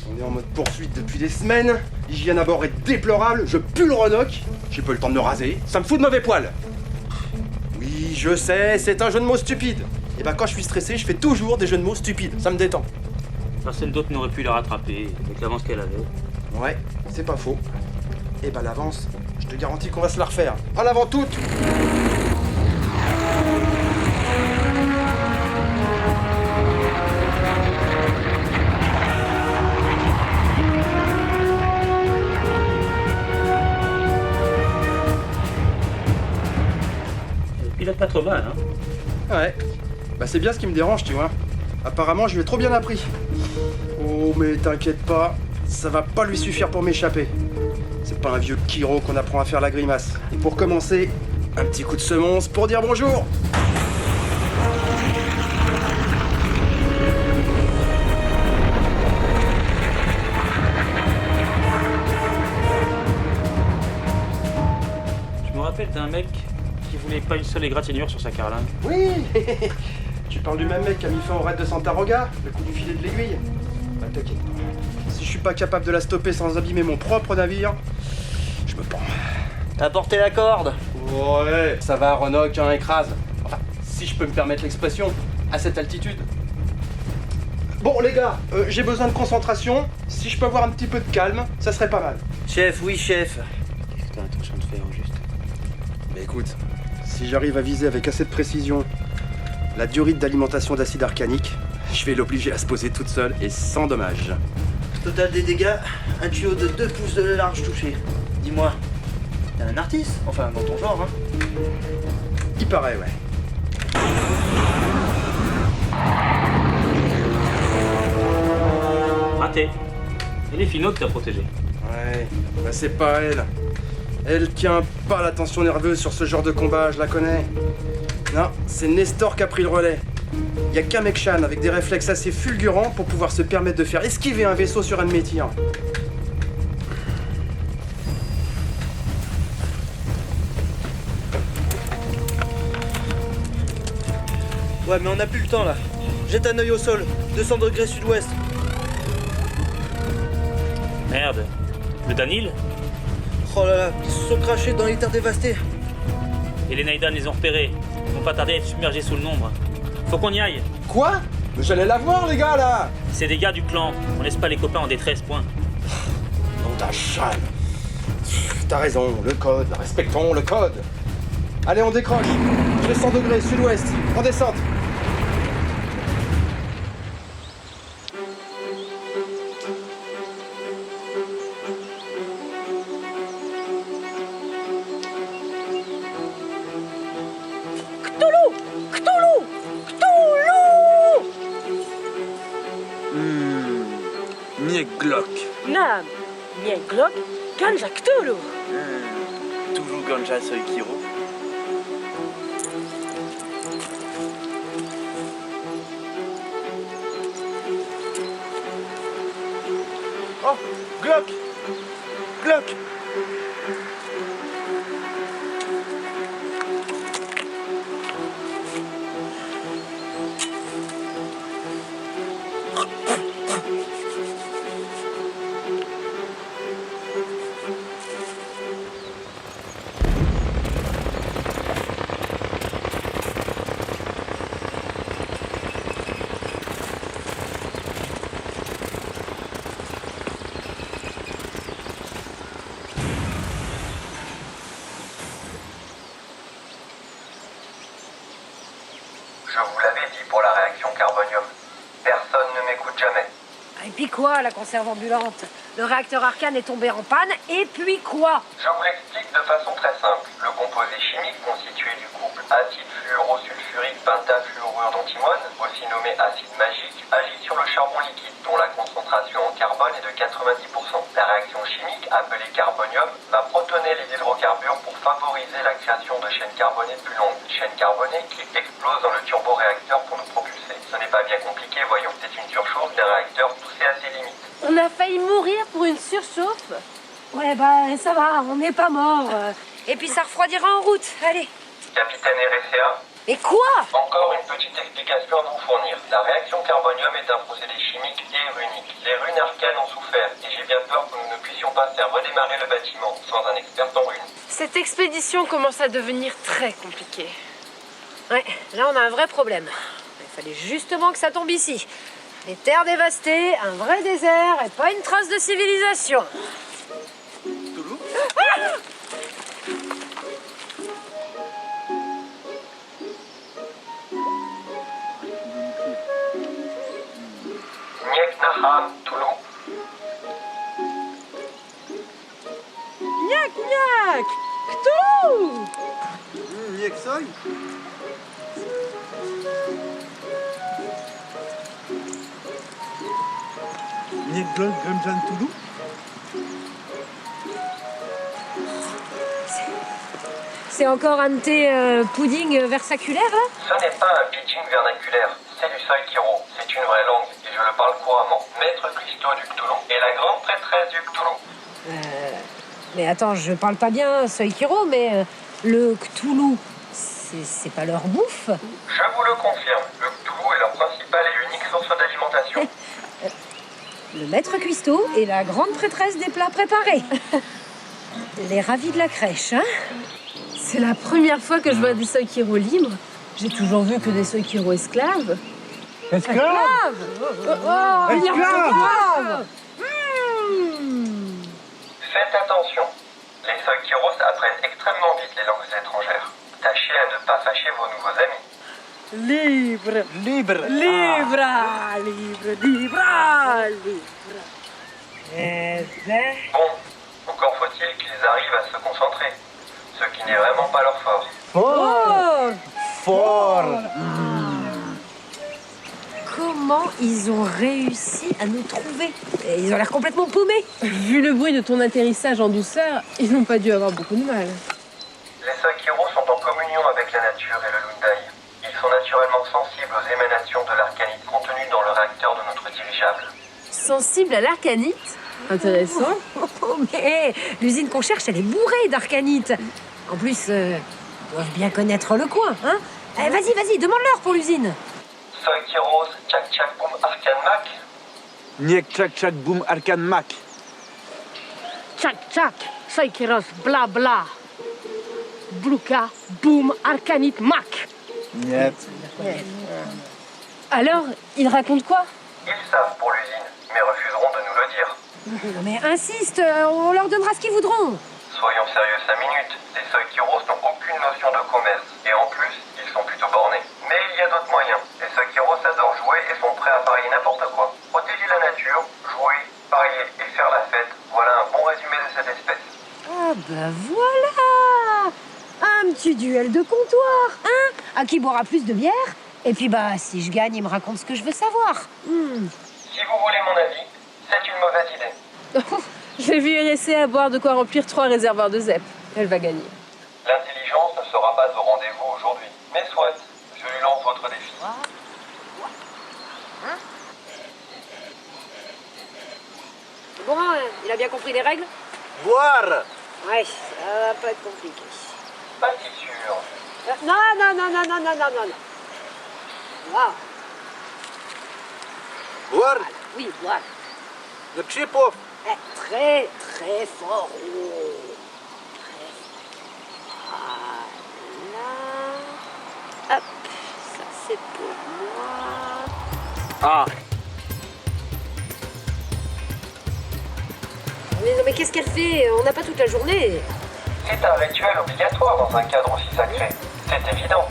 On est en mode poursuite depuis des semaines, l'hygiène à bord est déplorable, je pue le Ronoc, j'ai pas eu le temps de me raser, ça me fout de mauvais poil. Oui, je sais, c'est un jeu de mots stupide. Et ben quand je suis stressé, je fais toujours des jeux de mots stupides, ça me détend. Personne d'autre n'aurait pu la rattraper avec l'avance qu'elle avait. Ouais, c'est pas faux. Et ben l'avance, je te garantis qu'on va se la refaire. En avant toute. Pilote pas trop mal, hein. Ouais, bah c'est bien ce qui me dérange, tu vois. Apparemment, je lui ai trop bien appris. Oh, mais t'inquiète pas, ça va pas lui suffire pour m'échapper. C'est pas un vieux Kiro qu'on apprend à faire la grimace. Et pour commencer, un petit coup de semonce pour dire bonjour. Je me rappelle d'un mec qui voulait pas une seule égratignure sur sa carlingue. Oui. Tu parles du même mec qui a mis fin au raid de Santaroga, le coup du filet de l'aiguille. Bah t'inquiète pas. Si je suis pas capable de la stopper sans abîmer mon propre navire, je me pends. T'as porté la corde? Ouais, ça va, Ronoc, hein, écrase. Enfin, si je peux me permettre l'expression, à cette altitude. Bon, les gars, j'ai besoin de concentration. Si je peux avoir un petit peu de calme, ça serait pas mal. Chef, oui, chef. Qu'est-ce que t'as l'intention de faire, au juste? Mais écoute, si j'arrive à viser avec assez de précision la diorite d'alimentation d'acide arcanique, je vais l'obliger à se poser toute seule et sans dommage. Total des dégâts, un tuyau de 2 pouces de large touché. Dis-moi, t'es un artiste? Enfin, dans ton genre, hein? Il paraît, ouais. Raté. Et les finaux que t'as protégés. Ouais, bah c'est pas elle. Elle tient pas la tension nerveuse sur ce genre de combat, je la connais. Non, c'est Nestor qui a pris le relais. Y a Kamek-chan avec des réflexes assez fulgurants pour pouvoir se permettre de faire esquiver un vaisseau sur un de mes tirs. Ouais, mais on n'a plus le temps là. Jette un œil au sol, 200 degrés sud-ouest. Merde. Le Danil? Oh là là, ils se sont crachés dans les terres dévastées. Et les Naidan les ont repérés. Ils vont pas tarder à être submergés sous le nombre. Faut qu'on y aille. Quoi? Mais j'allais la voir, les gars, là! C'est des gars du clan. On laisse pas les copains en détresse, point. Non, ta chatte. T'as raison, le code, respectons le code. Allez, on décroche. Je vais 100 degrés, sud-ouest, en descente. Glock. نعم نيك جلوك جنجا كتولو Toujours Ganja Soikiro. Oh, Glock! Glock! Je vous l'avais dit pour la réaction carbonium. Personne ne m'écoute jamais. Et puis quoi, la conserve ambulante? Le réacteur Arcane est tombé en panne, et puis quoi? Je vous l'explique de façon très simple. Le composé chimique constitué du couple acide fluorosulfurique pentafluorure d'antimone, aussi nommé acide magique, agit sur le charbon liquide, dont la concentration en carbone est de 90%. La réaction chimique, appelée carbonium, va protoner les hydrocarbures pour favoriser la création de chaînes carbonées plus longues. Chaînes carbonées qui explosent dans le turboréacteur pour nous propulser. Ce n'est pas bien compliqué, voyons. C'est une surchauffe d'un réacteur poussé à ses limites. On a failli mourir pour une surchauffe? Ouais, bah ça va, on n'est pas mort. Et puis ça refroidira en route, allez. Capitaine RSA. Et quoi? Encore une petite explication à vous fournir. La réaction carbonium est un procédé chimique et runique. Les runes arcanes ont souffert et j'ai bien peur que nous ne puissions pas faire redémarrer le bâtiment sans un expert en runes. Cette expédition commence à devenir très compliquée. Ouais, là on a un vrai problème. Il fallait justement que ça tombe ici. Des terres dévastées, un vrai désert et pas une trace de civilisation. Ah! Nyek Naham Toulou. Nyak nyak Ktou Nyek Soy? Nyek Glock Gremjan Toulou? C'est encore un de tes puddings versaculaires, là? Ce n'est pas un pitching vernaculaire, c'est du Soikiro. C'est une vraie langue et je le parle couramment. Maître Christo du Cthulhu et la grande prêtresse du Cthulhu. Mais attends, je parle pas bien Soikiro, mais le Cthulhu, c'est pas leur bouffe? Je vous le confirme, le Cthulhu est leur principale et unique source d'alimentation. Le maître cuistot et la grande prêtresse des plats préparés. Les ravis de la crèche, hein? C'est la première fois que je vois des Soikiro libres. J'ai toujours vu que des Soikiro esclaves. Esclaves? Esclaves! Faites attention, les Soikiros apprennent extrêmement vite les langues étrangères. Tâchez à ne pas fâcher vos nouveaux amis. Libre Libre Libre Libre Libre Libre Bon, encore faut-il qu'ils arrivent à se concentrer, ce qui n'est vraiment pas leur force. Fort Fort Comment ils ont réussi à nous trouver? Ils ont l'air complètement paumés. Vu le bruit de ton atterrissage en douceur, ils n'ont pas dû avoir beaucoup de mal. Les Soikiros sont en communion avec la nature et le Lundai. Ils sont naturellement sensibles aux émanations de l'arcanite contenues dans le réacteur de notre dirigeable. Sensible à l'arcanite? Intéressant. Mais l'usine qu'on cherche, elle est bourrée d'arcanite. En plus, ils doivent bien connaître le coin, hein? Vas-y, demande-leur pour l'usine. Soikiros, Tchak Tchak Boum Arcan Mac. Nyek Tchak Tchak Boum Arcan Mac. Tchak tchak Soikiros bla bla Bluka, boum, arcanite, mac. Niet. Alors, il raconte quoi? Ils savent pour l'usine, mais refuseront de nous le dire. Mais insiste, on leur donnera ce qu'ils voudront. Soyons sérieux 5 minutes. Les Soikiros n'ont aucune notion de commerce. Et en plus, ils sont plutôt bornés. Mais il y a d'autres moyens. Les Soikiros adorent jouer et sont prêts à parier n'importe quoi. Protéger la nature, jouer, parier et faire la fête. Voilà un bon résumé de cette espèce. Ah bah voilà. Un petit duel de comptoir, hein? À qui boira plus de bière? Et puis bah, si je gagne, il me raconte ce que je veux savoir. Si vous voulez mon avis, c'est une mauvaise idée. J'ai vu RSC à boire de quoi remplir 3 réservoirs de ZEP. Elle va gagner. L'intelligence ne sera pas au rendez-vous aujourd'hui. Mais soit, je lui lance votre défi. Bon, il a bien compris les règles? Boire. Ouais, ça va pas être compliqué. Pas si sûr. Non. Wow. Boire. Oui, boire. Le chipov. Très, très fort. Voilà. Hop, ça c'est pour moi. Ah. Mais qu'est-ce qu'elle fait? On n'a pas toute la journée. C'est un rituel obligatoire dans un cadre aussi sacré. C'est évident.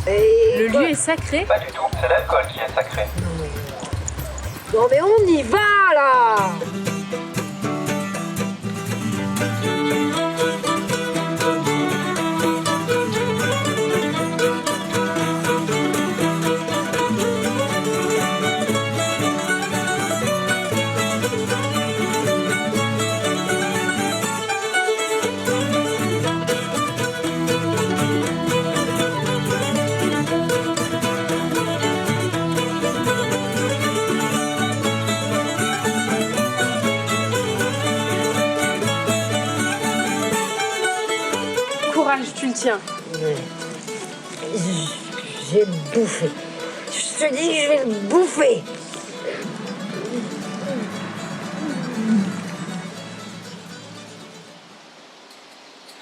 Le lieu est sacré? Pas du tout, c'est l'alcool qui est sacré. Non mais on y va là. Courage, tu le tiens. J'ai bouffé. Je te dis que je vais le bouffer.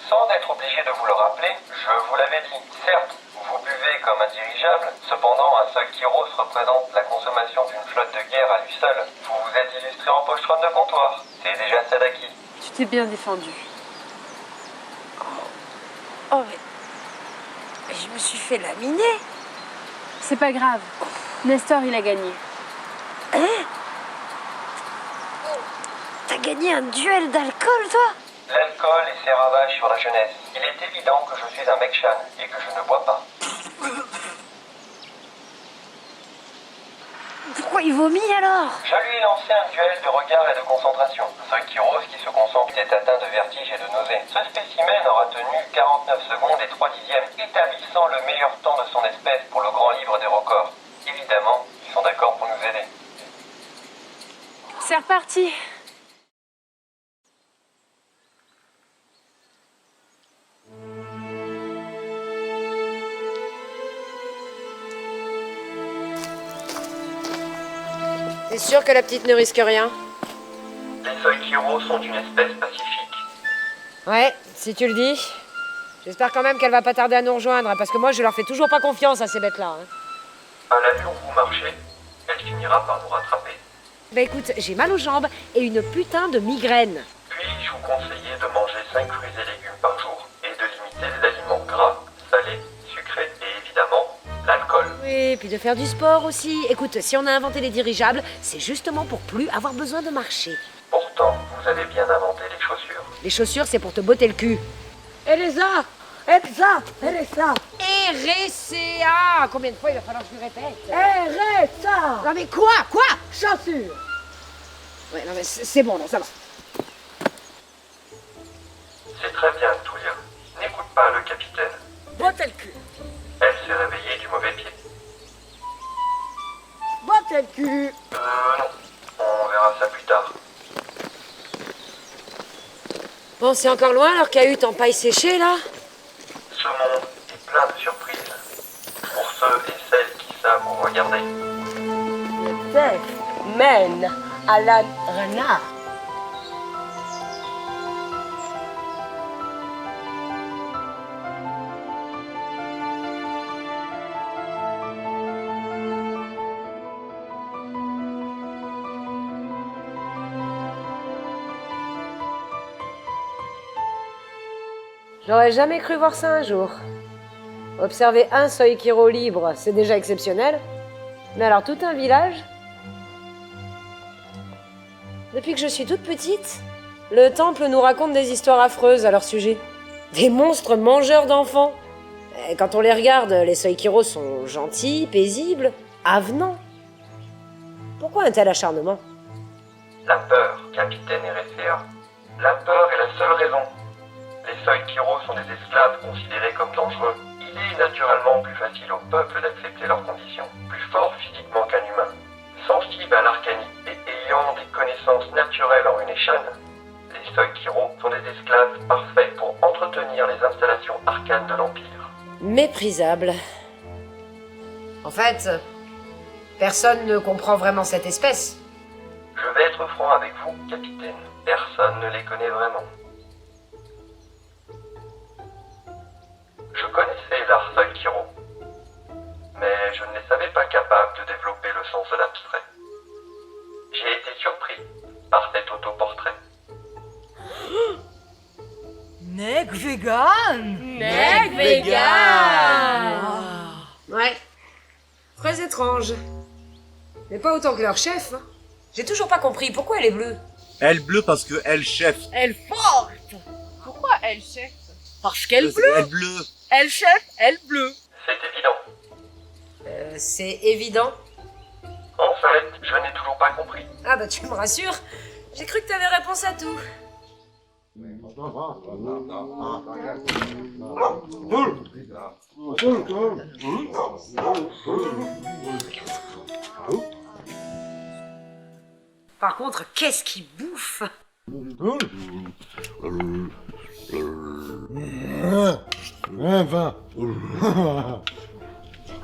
Sans être obligé de vous le rappeler, je vous l'avais dit. Certes, vous buvez comme un dirigeable, cependant un Soikiros représente la consommation d'une flotte de guerre à lui seul. Vous vous êtes illustré en pochetron de comptoir. C'est déjà ça d'acquis. Tu t'es bien défendu. Oh, mais je me suis fait laminer. C'est pas grave. Nestor, il a gagné. Hein? T'as gagné un duel d'alcool, toi? L'alcool et ses ravages sur la jeunesse. Il est évident que je suis un Mekshan et que je ne bois pas. Pourquoi il vomit alors? Je lui ai lancé un duel de regard et de concentration. Soikiros qui se concentre est atteint de vertige et de nausée. Ce spécimen aura tenu 49 secondes et 3 dixièmes, établissant le meilleur temps de son espèce pour le grand livre des records. Évidemment, ils sont d'accord pour nous aider. C'est reparti. T'es sûr que la petite ne risque rien? Les Soikiros sont une espèce pacifique. Ouais, si tu le dis. J'espère quand même qu'elle va pas tarder à nous rejoindre, parce que moi je leur fais toujours pas confiance à ces bêtes-là. À l'allure où vous marchez, elle finira par nous rattraper. Bah écoute, j'ai mal aux jambes et une putain de migraine. Puis-je vous conseiller de manger 5 fruits et légumes par jour et de limiter les aliments gras, salés, sucrés et évidemment l'alcool. Oui, puis de faire du sport aussi. Écoute, si on a inventé les dirigeables, c'est justement pour plus avoir besoin de marcher. Pourtant, vous avez bien inventé les chaussures. Les chaussures, c'est pour te botter le cul. Elisa! RSA! Combien de fois il va falloir que je lui répète? RSA! Non mais quoi? Chaussures! Ouais, non mais c'est bon, non, ça va. C'est très bien, Tulia. N'écoute pas le capitaine. Botter le cul! Elle s'est réveillée du mauvais pied. Botter le cul! Non. On verra ça plus tard. Bon, c'est encore loin leur cahute en paille séchée, là? Ce monde est plein de surprises. Pour ceux et celles qui savent vous regarder. Le père mène Alan Renard. J'aurais jamais cru voir ça un jour. Observer un Soikiro libre, c'est déjà exceptionnel. Mais alors tout un village? Depuis que je suis toute petite, le temple nous raconte des histoires affreuses à leur sujet. Des monstres mangeurs d'enfants. Et quand on les regarde, les Soikiro sont gentils, paisibles, avenants. Pourquoi un tel acharnement? La peur, capitaine RSA. La peur est la seule raison. Les Soikiro sont des esclaves considérés comme dangereux. Il est naturellement plus facile au peuple d'accepter leurs conditions, plus fort physiquement qu'un humain. Sensible à l'arcanite et ayant des connaissances naturelles en Uneshan, les Soikiro sont des esclaves parfaits pour entretenir les installations arcanes de l'Empire. Méprisable. En fait, personne ne comprend vraiment cette espèce. Je vais être franc avec vous, capitaine. Personne ne les connaît vraiment. Je connaissais l'art Soikiro, mais je ne les savais pas capables de développer le sens de l'abstrait. J'ai été surpris par cet autoportrait. Neg vegan! Neg vegan! Ouais. Très étrange. Mais pas autant que leur chef. Hein. J'ai toujours pas compris pourquoi elle est bleue. Elle bleue parce que elle chef. Elle forte. Pourquoi elle, chef? Parce qu'elle bleue. Elle bleue. Elle chef, elle bleue. C'est évident. C'est évident. En fait, je n'ai toujours pas compris. Ah bah tu me rassures. J'ai cru que t'avais réponse à tout. Par contre, qu'est-ce qu'il bouffe? Ne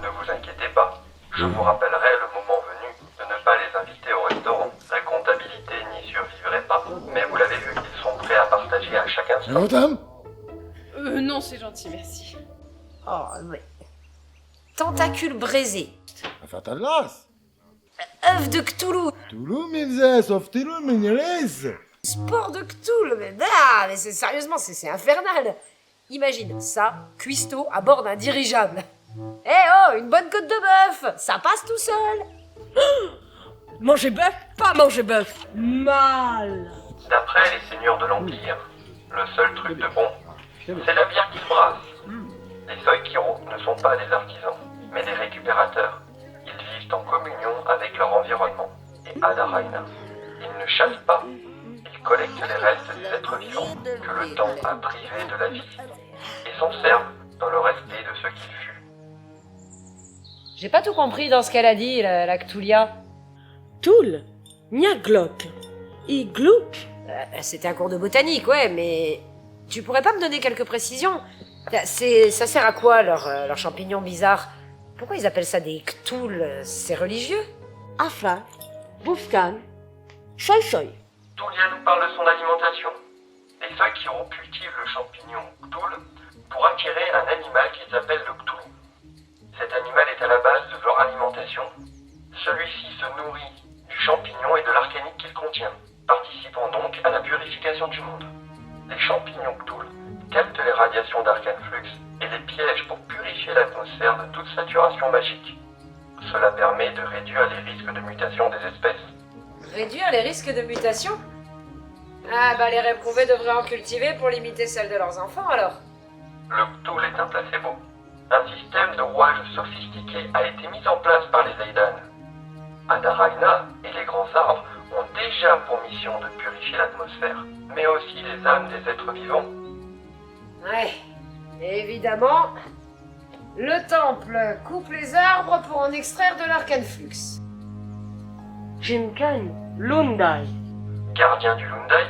vous inquiétez pas, je vous rappellerai le moment venu de ne pas les inviter au restaurant. La comptabilité n'y survivrait pas, mais vous l'avez vu, ils sont prêts à partager à chaque instant. Non, c'est gentil, merci. Oh, mais... Tentacule braisé. Fatalas. Œuf de Cthulhu. Cthulhu minzes, of Cthulhu minres. Sport de Cthulhu, mais c'est sérieusement, c'est infernal. Imagine ça, cuistot à bord d'un dirigeable. Eh oh, une bonne côte de bœuf, ça passe tout seul. Manger bœuf, pas manger bœuf. Mal. D'après les seigneurs de l'Empire, le seul truc de bon, c'est la bière qui se brasse. Les Soikiro ne sont pas des artisans, mais des récupérateurs. Ils vivent en communion avec leur environnement. Et Adaraina, ils ne chassent pas. Ils collectent les restes des êtres vivants que le temps a privés de la vie et s'en servent dans le respect de ce qu'ils furent. J'ai pas tout compris dans ce qu'elle a dit, la Cthulhia. Toul, Niaglok, Iglouk. C'était un cours de botanique, ouais, mais... Tu pourrais pas me donner quelques précisions? Ça sert à quoi, leurs champignons bizarres? Pourquoi ils appellent ça des Cthul? C'est religieux? Afra, Boufkan, Soy Soy. Toulia nous parle de son alimentation. Les Soikiro cultivent le champignon Cthul pour attirer un animal qu'ils appellent le Cthulhu. Cet animal est à la base de leur alimentation. Celui-ci se nourrit du champignon et de l'arcanite qu'il contient, participant donc à la purification du monde. Les champignons Cthul captent les radiations d'Arcane Flux et les piègent pour purifier l'atmosphère de toute saturation magique. Cela permet de réduire les risques de mutation des espèces. Réduire les risques de mutation? Ah bah les réprouvés devraient en cultiver pour limiter celles de leurs enfants alors. Le Cthul est un placebo. Un système de rouage sophistiqué a été mis en place par les Aidan. Adaraina et les grands arbres ont déjà pour mission de purifier l'atmosphère, mais aussi les âmes des êtres vivants. Ouais, évidemment, le temple coupe les arbres pour en extraire de l'arcane flux. Jimkan, Lundai. Gardien du Lundai,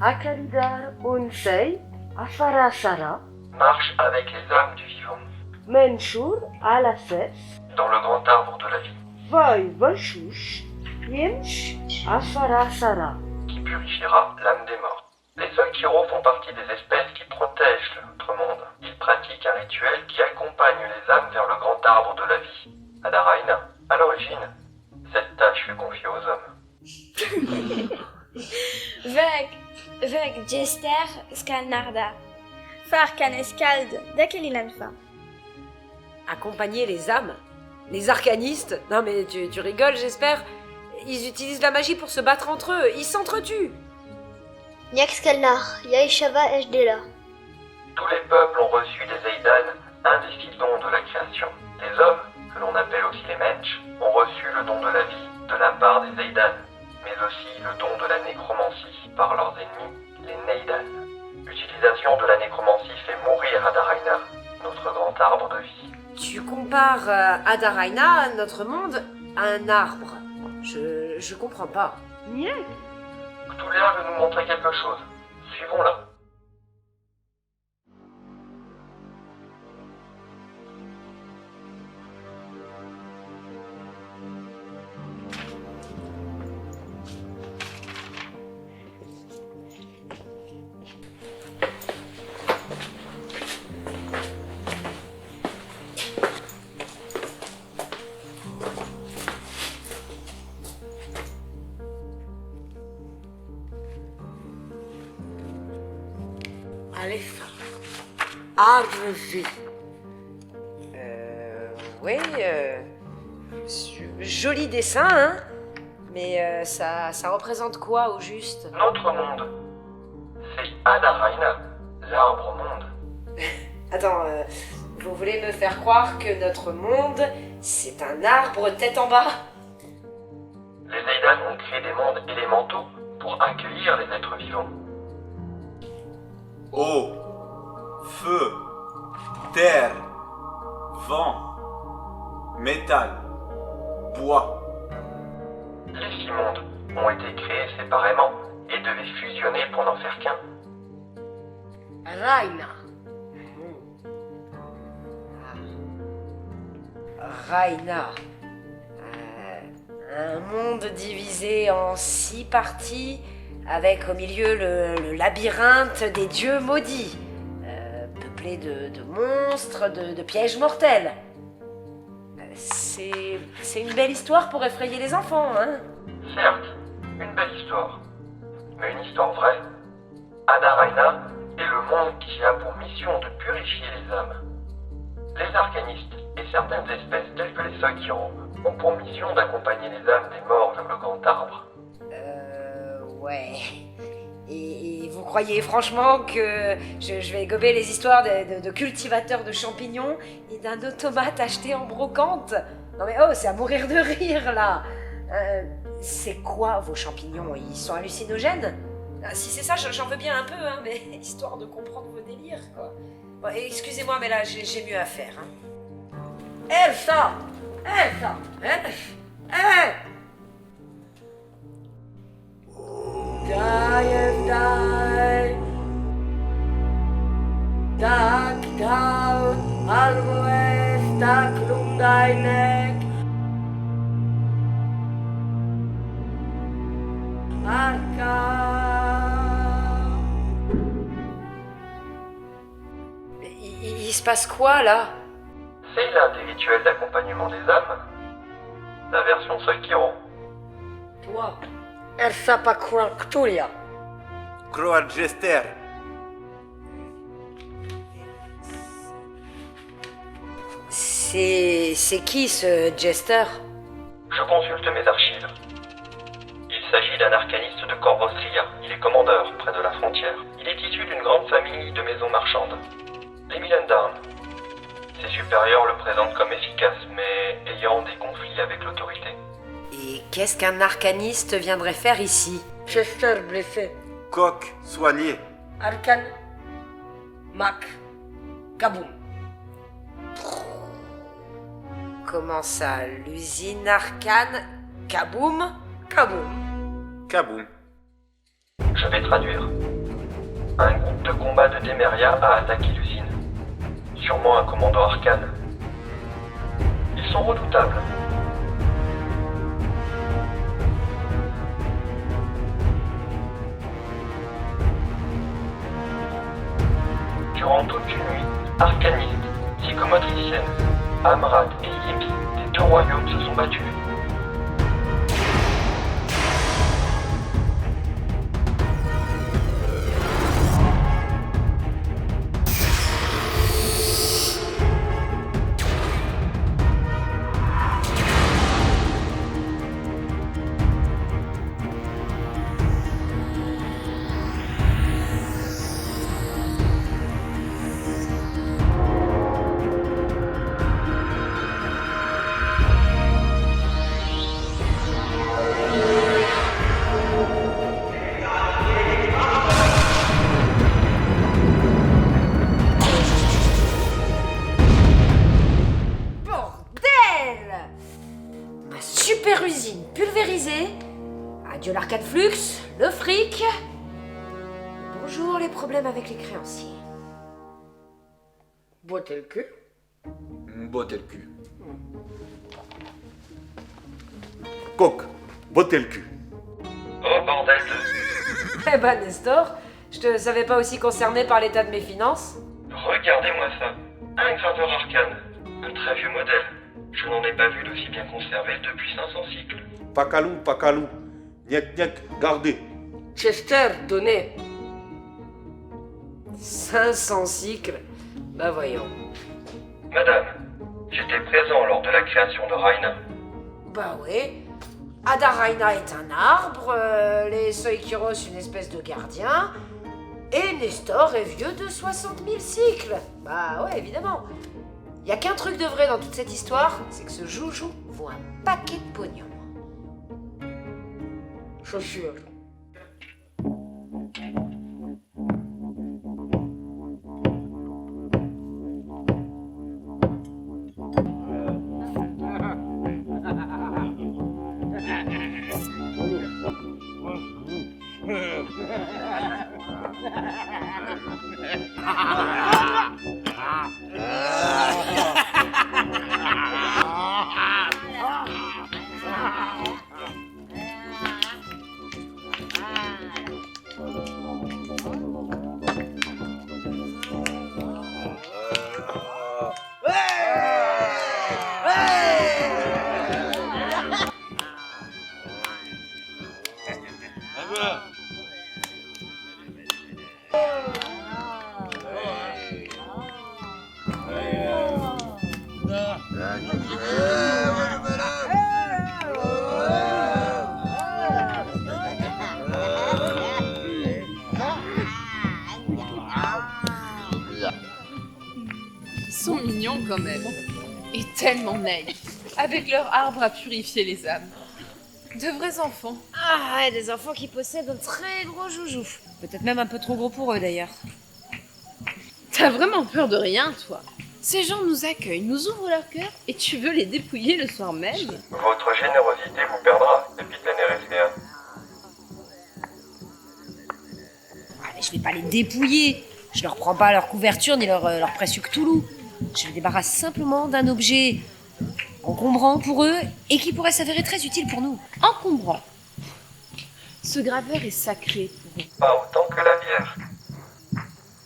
Akalidar Unsei, Afarasara. marche avec les âmes du vivant, Menshur Alases. dans le grand arbre de la vie, Voi Volshush, Yemsh Afarasara. qui purifiera l'âme des morts. Les Soikiro font partie des espèces qui protègent l'autre monde. Ils pratiquent un rituel qui accompagne les âmes vers le grand arbre de la vie. Adaraina, à l'origine, cette tâche fut confiée aux hommes. Veg Jester Skalnarda. Farkan Escalde, Dakelilanfa. Accompagner les âmes? Les arcanistes? Non mais tu rigoles, j'espère. Ils utilisent la magie pour se battre entre eux, ils s'entretuent. Nyaxkalnar, Yaishava Ejdela. Tous les peuples ont reçu des Eidan, un des 6 dons de la création. Les hommes, que l'on appelle aussi les Mensch, ont reçu le don de la vie de la part des Eidan, mais aussi le don de la nécromancie par leurs ennemis, les Neidan. L'utilisation de la nécromancie fait mourir Adaraina, notre grand arbre de vie. Tu compares Adaraina, notre monde, à un arbre. Je comprends pas. Cthulhu veut nous montrer quelque chose. Suivons-la. Aleph. Arbre vie. Oui, joli dessin, hein? Mais ça représente quoi au juste? Notre monde. C'est Adaraina, l'arbre monde. Attends, vous voulez me faire croire que notre monde, c'est un arbre tête en bas? Les Eidan ont créé des mondes élémentaux pour accueillir les êtres vivants. Eau, feu, terre, vent, métal, bois. Les 6 mondes ont été créés séparément et devaient fusionner pour n'en faire qu'un. Raina. Raina. Un monde divisé en 6 parties, avec au milieu le labyrinthe des dieux maudits, peuplé de monstres, de pièges mortels. C'est une belle histoire pour effrayer les enfants, hein? Certes, une belle histoire, mais une histoire vraie. Adaraina est le monde qui a pour mission de purifier les âmes. Les arcanistes et certaines espèces telles que les Sakiros ont pour mission d'accompagner les âmes des morts vers le grand arbre. Ouais. Et vous croyez franchement que je vais gober les histoires de cultivateurs de champignons et d'un automate acheté en brocante? Non mais oh, c'est à mourir de rire là. C'est quoi vos champignons? Ils sont hallucinogènes? Si c'est ça, j'en veux bien un peu, hein, mais histoire de comprendre vos délires, quoi. Bon, excusez-moi, mais là, j'ai mieux à faire. Hein. Elsa! Tak dal, almoes, tak lundainek. Il se passe quoi là? C'est l'un des rituels d'accompagnement des âmes. La version Sakiro. Toi, Elsa Pakwan Cthulhu. Croat Jester. C'est qui ce Jester? Je consulte mes archives. Il s'agit d'un arcaniste de Corvostria. Il est commandeur près de la frontière. Il est issu d'une grande famille de maisons marchandes. Les Milendarn. Ses supérieurs le présentent comme efficace, mais ayant des conflits avec l'autorité. Et qu'est-ce qu'un arcaniste viendrait faire ici? Chester blessé. Coq soigné. Arcan. Mac. Kaboum. Comment ça? L'usine Arcane? Kaboum? Kaboum. Je vais traduire. Un groupe de combat de Déméria a attaqué l'usine. Sûrement un commando arcane. Ils sont redoutables. Durant toute une nuit, arcanistes, psychomotriciennes, Amrad et Yips des 2 royaumes se sont battus. plus le fric. Bonjour les problèmes avec les créanciers. Botter le cul. Botter le cul. Coq, botter le cul. Oh bordel de... Eh ben Nestor, je te savais pas aussi concerné par l'état de mes finances. Regardez-moi ça. Un graveur arcane. Un très vieux modèle. Je n'en ai pas vu d'aussi bien conservé depuis 500 cycles. Pacalou. Niac, gardez. Chester, donnez. 500 cycles. Bah voyons. Madame, j'étais présent lors de la création de Raina. Bah oui. Adaraina est un arbre, les Soikiros une espèce de gardien, et Nestor est vieux de 60 000 cycles. Bah ouais, évidemment. Y a qu'un truc de vrai dans toute cette histoire, c'est que ce joujou vaut un paquet de pognon. Chaussures. Ils sont mignons quand même. Et tellement naïfs. Avec leur arbre à purifier les âmes. De vrais enfants. Ah ouais, des enfants qui possèdent un très gros joujou. Peut-être même un peu trop gros pour eux d'ailleurs. T'as vraiment peur de rien, toi. Ces gens nous accueillent, nous ouvrent leur cœur et tu veux les dépouiller le soir même. Votre générosité vous perdra, capitaine RSPA. Ah, mais je vais pas les dépouiller. Je leur prends pas leur couverture ni leur précieux Cthulhu. Je les débarrasse simplement d'un objet encombrant pour eux et qui pourrait s'avérer très utile pour nous. Encombrant. Ce graveur est sacré pour eux. Pas autant que la bière.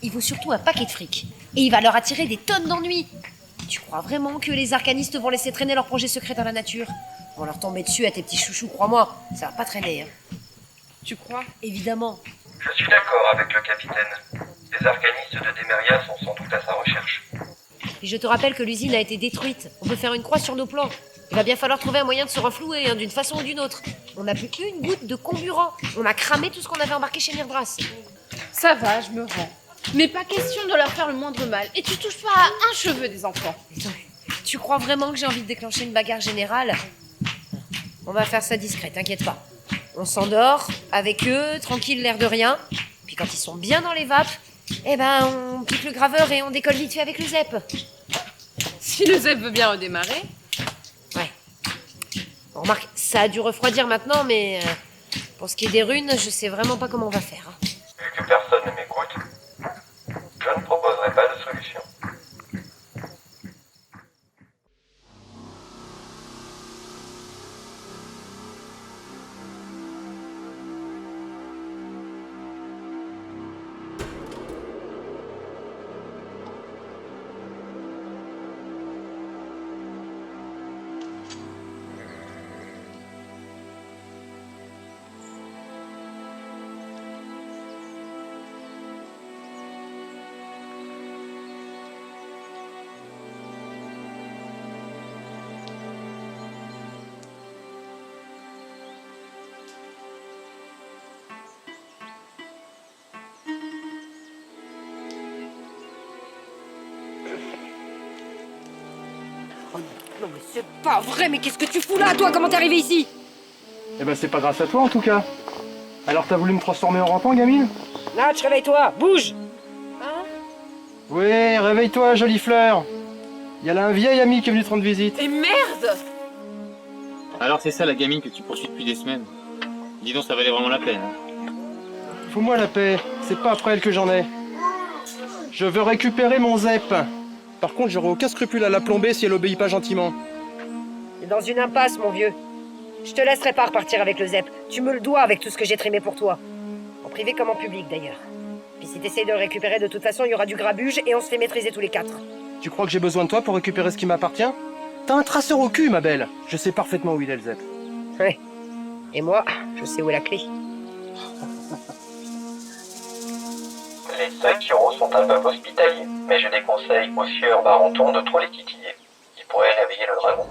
Il vaut surtout un paquet de fric. Et il va leur attirer des tonnes d'ennuis. Tu crois vraiment que les arcanistes vont laisser traîner leurs projets secrets dans la nature? Vont leur tomber dessus à tes petits chouchous, crois-moi. Ça va pas traîner. Hein. Tu crois? Évidemment. Je suis d'accord avec le capitaine. Les arcanistes de Demeria sont sans doute à sa recherche. Et je te rappelle que l'usine a été détruite. On peut faire une croix sur nos plans. Il va bien falloir trouver un moyen de se renflouer, hein, d'une façon ou d'une autre. On n'a plus une goutte de comburant. On a cramé tout ce qu'on avait embarqué chez Myrdras. Ça va, je me rends. Mais pas question de leur faire le moindre mal. Et tu touches pas à un cheveu des enfants. Tu crois vraiment que j'ai envie de déclencher une bagarre générale? On va faire ça discret, t'inquiète pas. On s'endort, avec eux, tranquille, l'air de rien. Puis quand ils sont bien dans les vapes, eh ben, on pique le graveur et on décolle vite fait avec le ZEP. Si le ZEP veut bien redémarrer. Ouais. Bon, remarque, ça a dû refroidir maintenant, mais pour ce qui est des runes, je sais vraiment pas comment on va faire. Hein. Vu que personne ne m'écoute, je ne proposerai pas de solution. Non mais c'est pas vrai, mais qu'est-ce que tu fous là, toi? Comment t'es arrivé ici? Eh ben c'est pas grâce à toi en tout cas. Alors t'as voulu me transformer en rampant, gamine? Natch, réveille-toi, bouge! Oui, réveille-toi, jolie fleur. Y a là un vieil ami qui est venu te rendre visite. Et merde! Alors c'est ça la gamine que tu poursuis depuis des semaines. Dis donc, ça valait vraiment la peine. Fous-moi la paix, c'est pas après elle que j'en ai. Je veux récupérer mon ZEP. Par contre, j'aurai aucun scrupule à la plomber si elle obéit pas gentiment. T'es dans une impasse, mon vieux. Je te laisserai pas repartir avec le ZEP. Tu me le dois avec tout ce que j'ai trimé pour toi. En privé comme en public, d'ailleurs. Puis si t'essayes de le récupérer, de toute façon, il y aura du grabuge et on se fait maîtriser tous les 4. Tu crois que j'ai besoin de toi pour récupérer ce qui m'appartient? T'as un traceur au cul, ma belle. Je sais parfaitement où il est, le ZEP. Ouais. Et moi, je sais où est la clé. Les Saikiro sont un peuple hospitalier, mais je déconseille au sieur Barenton de trop les titiller. Il pourrait réveiller le dragon.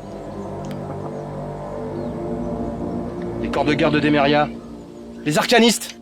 Les corps de garde d'Emeria. Les arcanistes.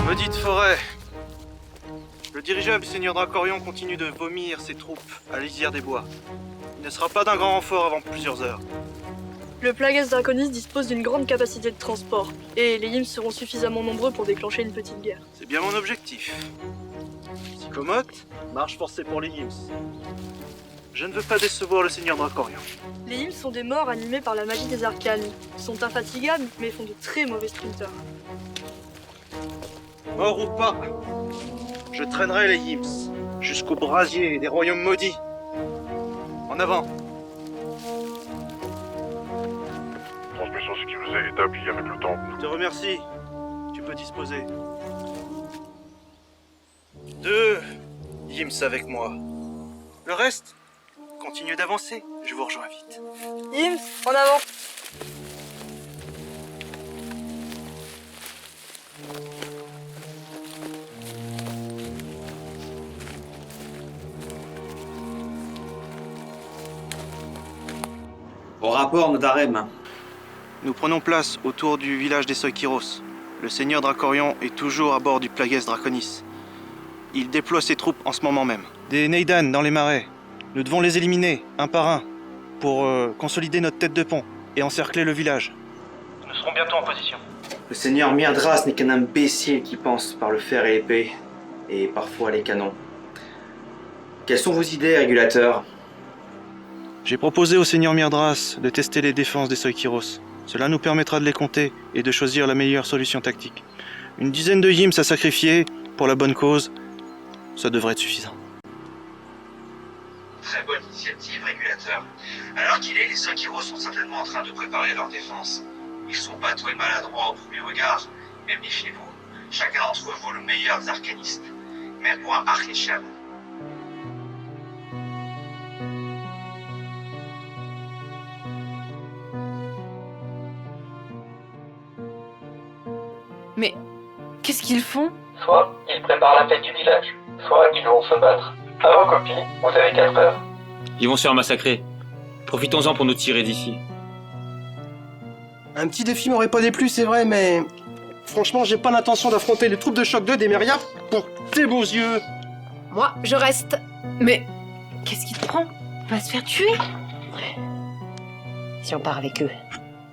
Maudite forêt. Le dirigeable seigneur Dracorion continue de vomir ses troupes à la lisière des bois. Il ne sera pas d'un grand renfort avant plusieurs heures. Le Plagueis Draconis dispose d'une grande capacité de transport, et les Yims seront suffisamment nombreux pour déclencher une petite guerre. C'est bien mon objectif. Psychomoct, marche forcée pour les Yims. Je ne veux pas décevoir le seigneur Dracorion. Les Yims sont des morts animés par la magie des arcanes. Ils sont infatigables, mais font de très mauvais sprinteurs. Mort ou pas, je traînerai les Yims jusqu'au brasier des royaumes maudits. En avant. Transmission sécurisée établie avec le temple. Je te remercie. Tu peux disposer. 2 Yims avec moi. Le reste, continuez d'avancer. Je vous rejoins vite. Yims, en avant! Au rapport, Nodarem. Nous prenons place autour du village des Soikiros. Le seigneur Dracorion est toujours à bord du Plagueis Draconis. Il déploie ses troupes en ce moment même. Des Neidan dans les marais. Nous devons les éliminer, un par un, pour consolider notre tête de pont et encercler le village. Nous serons bientôt en position. Le seigneur Myrdras n'est qu'un imbécile qui pense par le fer et l'épée, et parfois les canons. Quelles sont vos idées, régulateurs? J'ai proposé au seigneur Myrdras de tester les défenses des Soikiros. Cela nous permettra de les compter et de choisir la meilleure solution tactique. Une dizaine de Yims à sacrifier pour la bonne cause, ça devrait être suffisant. Très bonne initiative, régulateur. Alors qu'il est, les Saikiro sont certainement en train de préparer leur défense. Ils sont bateaux et maladroits au premier regard, mais méfiez-vous. Chacun d'entre eux vaut le meilleur des arcanistes. Mais pour un Archisham. Mais qu'est-ce qu'ils font? Soit ils préparent la fête du village, soit ils vont se battre. À vos copies, vous avez 4 heures. Ils vont se faire massacrer. Profitons-en pour nous tirer d'ici. Un petit défi m'aurait pas déplu, c'est vrai, mais... Franchement, j'ai pas l'intention d'affronter les troupes de choc 2 d'Emeria pour tes beaux yeux. Moi, je reste. Mais qu'est-ce qui te prend? On va se faire tuer. Si on part avec eux,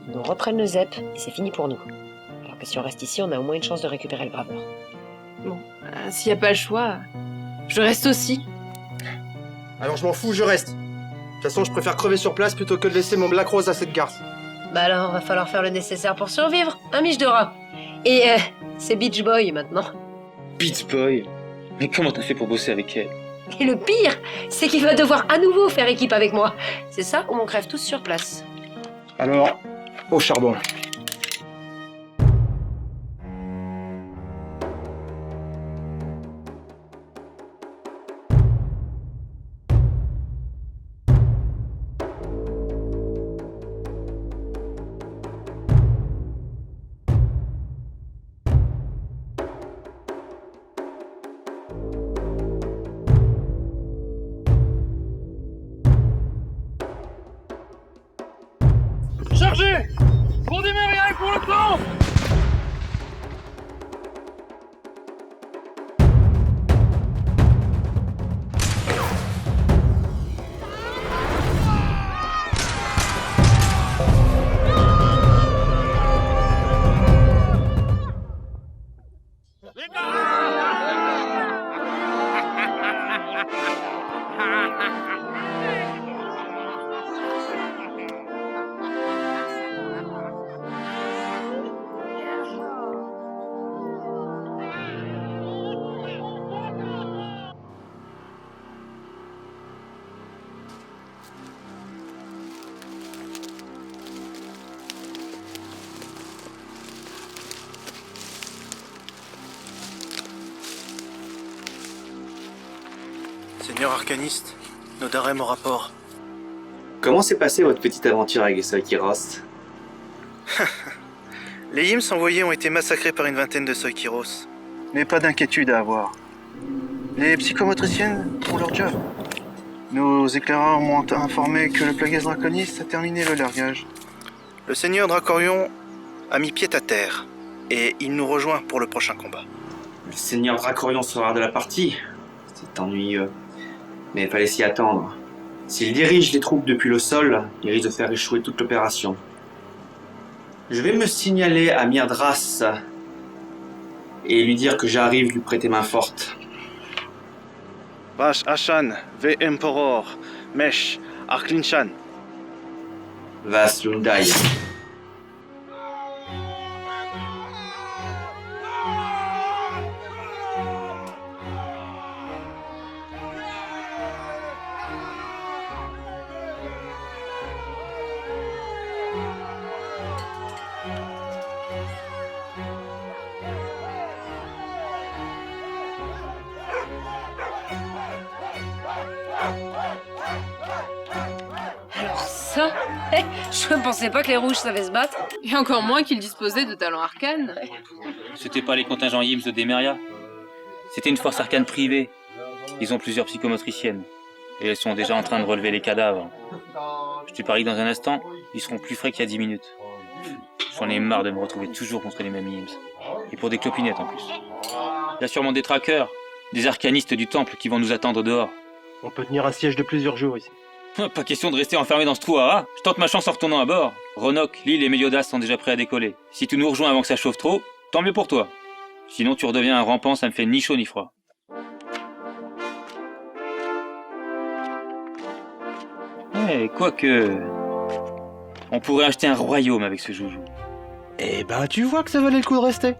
ils nous reprennent le ZEP et c'est fini pour nous. Alors que si on reste ici, on a au moins une chance de récupérer le graveur. Bon, s'il n'y a pas le choix, je reste aussi. Alors je m'en fous, je reste. De toute façon, je préfère crever sur place plutôt que de laisser mon Black Rose à cette garce. Bah alors, va falloir faire le nécessaire pour survivre, un miche de rat. Et c'est Beach Boy maintenant. Beach Boy? Mais comment t'as fait pour bosser avec elle? Et le pire, c'est qu'il va devoir à nouveau faire équipe avec moi. C'est ça ou on crève tous sur place. Alors, au charbon. Chargez! Pour démarrer avec pour le camp! Seigneur arcaniste, nos darem au rapport. Comment s'est passée votre petite aventure avec les Soikiros? Les Imps envoyés ont été massacrés par une vingtaine de Soikiros. Mais pas d'inquiétude à avoir. Les psychomotriciennes font leur job. Nos éclaireurs m'ont informé que le Plagueis Draconis a terminé le largage. Le Seigneur Dracorion a mis pied à terre, et il nous rejoint pour le prochain combat. Le Seigneur Dracorion sera de la partie. C'est ennuyeux. Mais il fallait s'y attendre. S'il dirige les troupes depuis le sol, il risque de faire échouer toute l'opération. Je vais me signaler à Myrdras et lui dire que j'arrive lui prêter main forte. Vash Ashan, Ve Emperor, Mesh, Arklinchan. Vas Lundai. Alors ça, je ne pensais pas que les rouges savaient se battre. Et encore moins qu'ils disposaient de talents arcanes. C'était pas les contingents Yims de Demeria. C'était une force arcane privée. Ils ont plusieurs psychomotriciennes. Et elles sont déjà en train de relever les cadavres. Je te parie que dans un instant, ils seront plus frais qu'il y a 10 minutes. J'en ai marre de me retrouver toujours contre les mêmes Yims. Et pour des clopinettes en plus. Il y a sûrement des traqueurs, des arcanistes du temple qui vont nous attendre dehors. On peut tenir un siège de plusieurs jours ici. Pas question de rester enfermé dans ce trou à rat. Je tente ma chance en retournant à bord. Ronoc, Lille et Meliodas sont déjà prêts à décoller. Si tu nous rejoins avant que ça chauffe trop, tant mieux pour toi. Sinon tu redeviens un rampant, ça me fait ni chaud ni froid. Eh, quoique... On pourrait acheter un royaume avec ce joujou. Eh ben, tu vois que ça valait le coup de rester.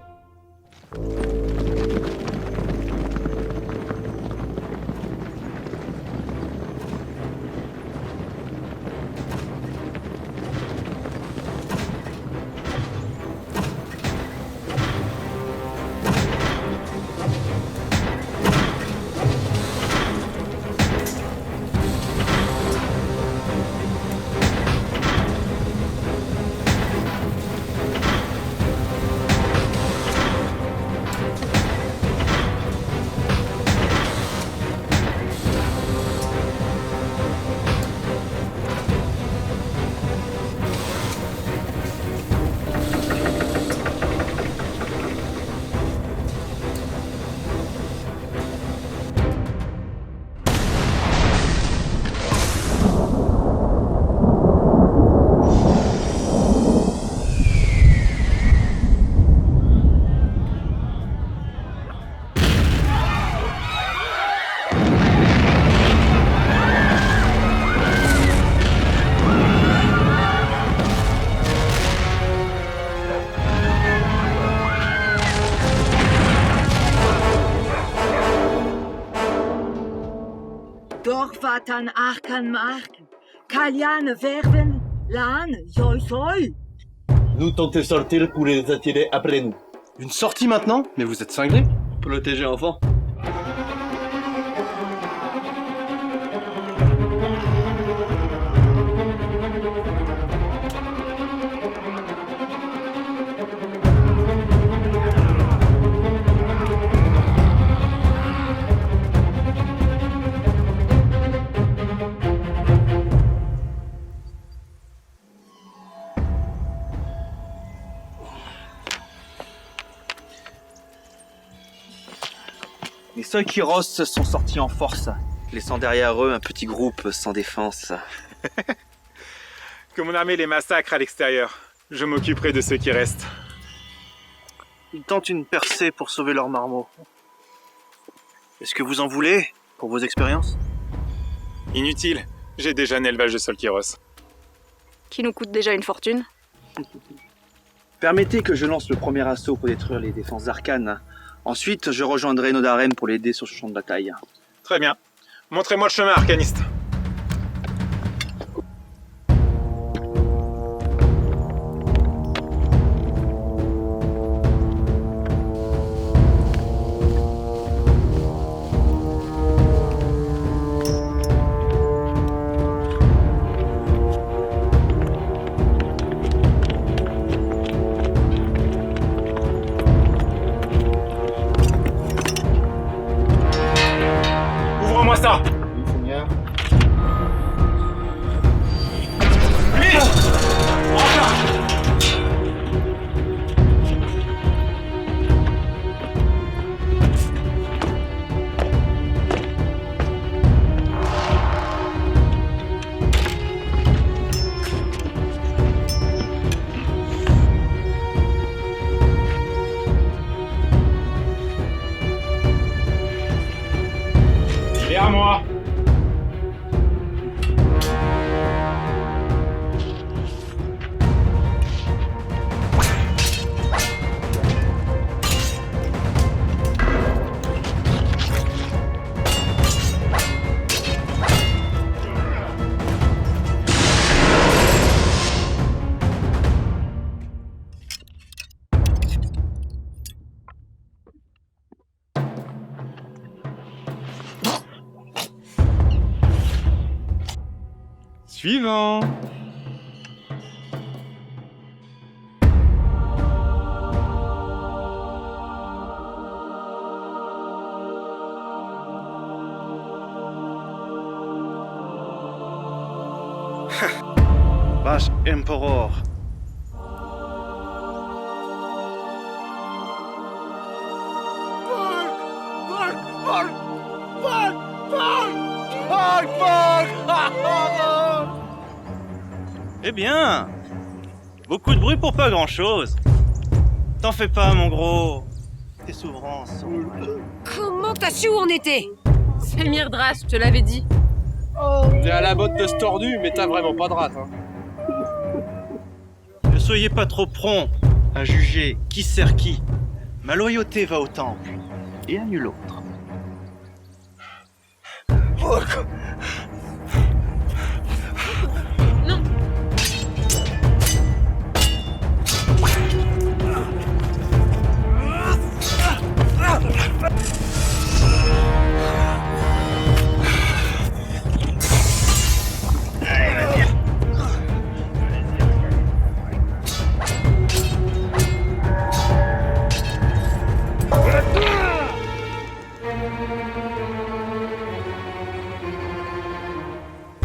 Dorfatan Arkan Mark, Kalian Verven, Lan, Zoi Zoi. Nous tentons de sortir pour les attirer après nous. Une sortie maintenant? Mais vous êtes cinglés? Protéger enfant. Les Soikiros sont sortis en force, laissant derrière eux un petit groupe sans défense. Que mon armée les massacre à l'extérieur. Je m'occuperai de ceux qui restent. Ils tentent une percée pour sauver leur marmot. Est-ce que vous en voulez pour vos expériences? Inutile. J'ai déjà un élevage de Solkyros. Qui nous coûte déjà une fortune. Permettez que je lance le premier assaut pour détruire les défenses d'Arcane. Ensuite, je rejoindrai Nodarem pour l'aider sur ce champ de bataille. Très bien. Montrez-moi le chemin, arcaniste. Ouvre-moi ça. Oui, Seigneur. Il est à moi. Suivant. Vache Emperor. Eh bien, beaucoup de bruit pour pas grand-chose. T'en fais pas, mon gros. Tes souverains sont... Comment t'as su où on était? C'est Myrdras, je te l'avais dit. T'es à la botte de ce tordu, mais t'as vraiment pas de rate. Hein. Ne soyez pas trop prompt à juger qui sert qui. Ma loyauté va au temple et à nul autre. Non.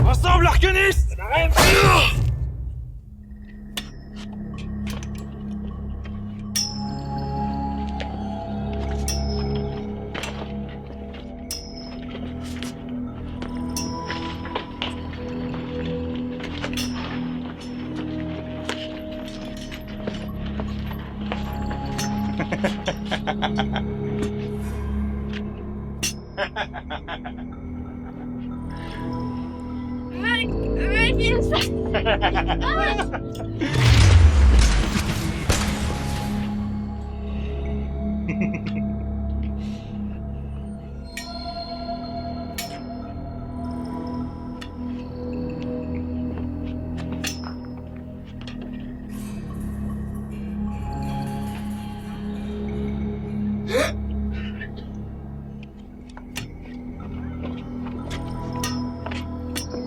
Ensemble, l'arcaniste!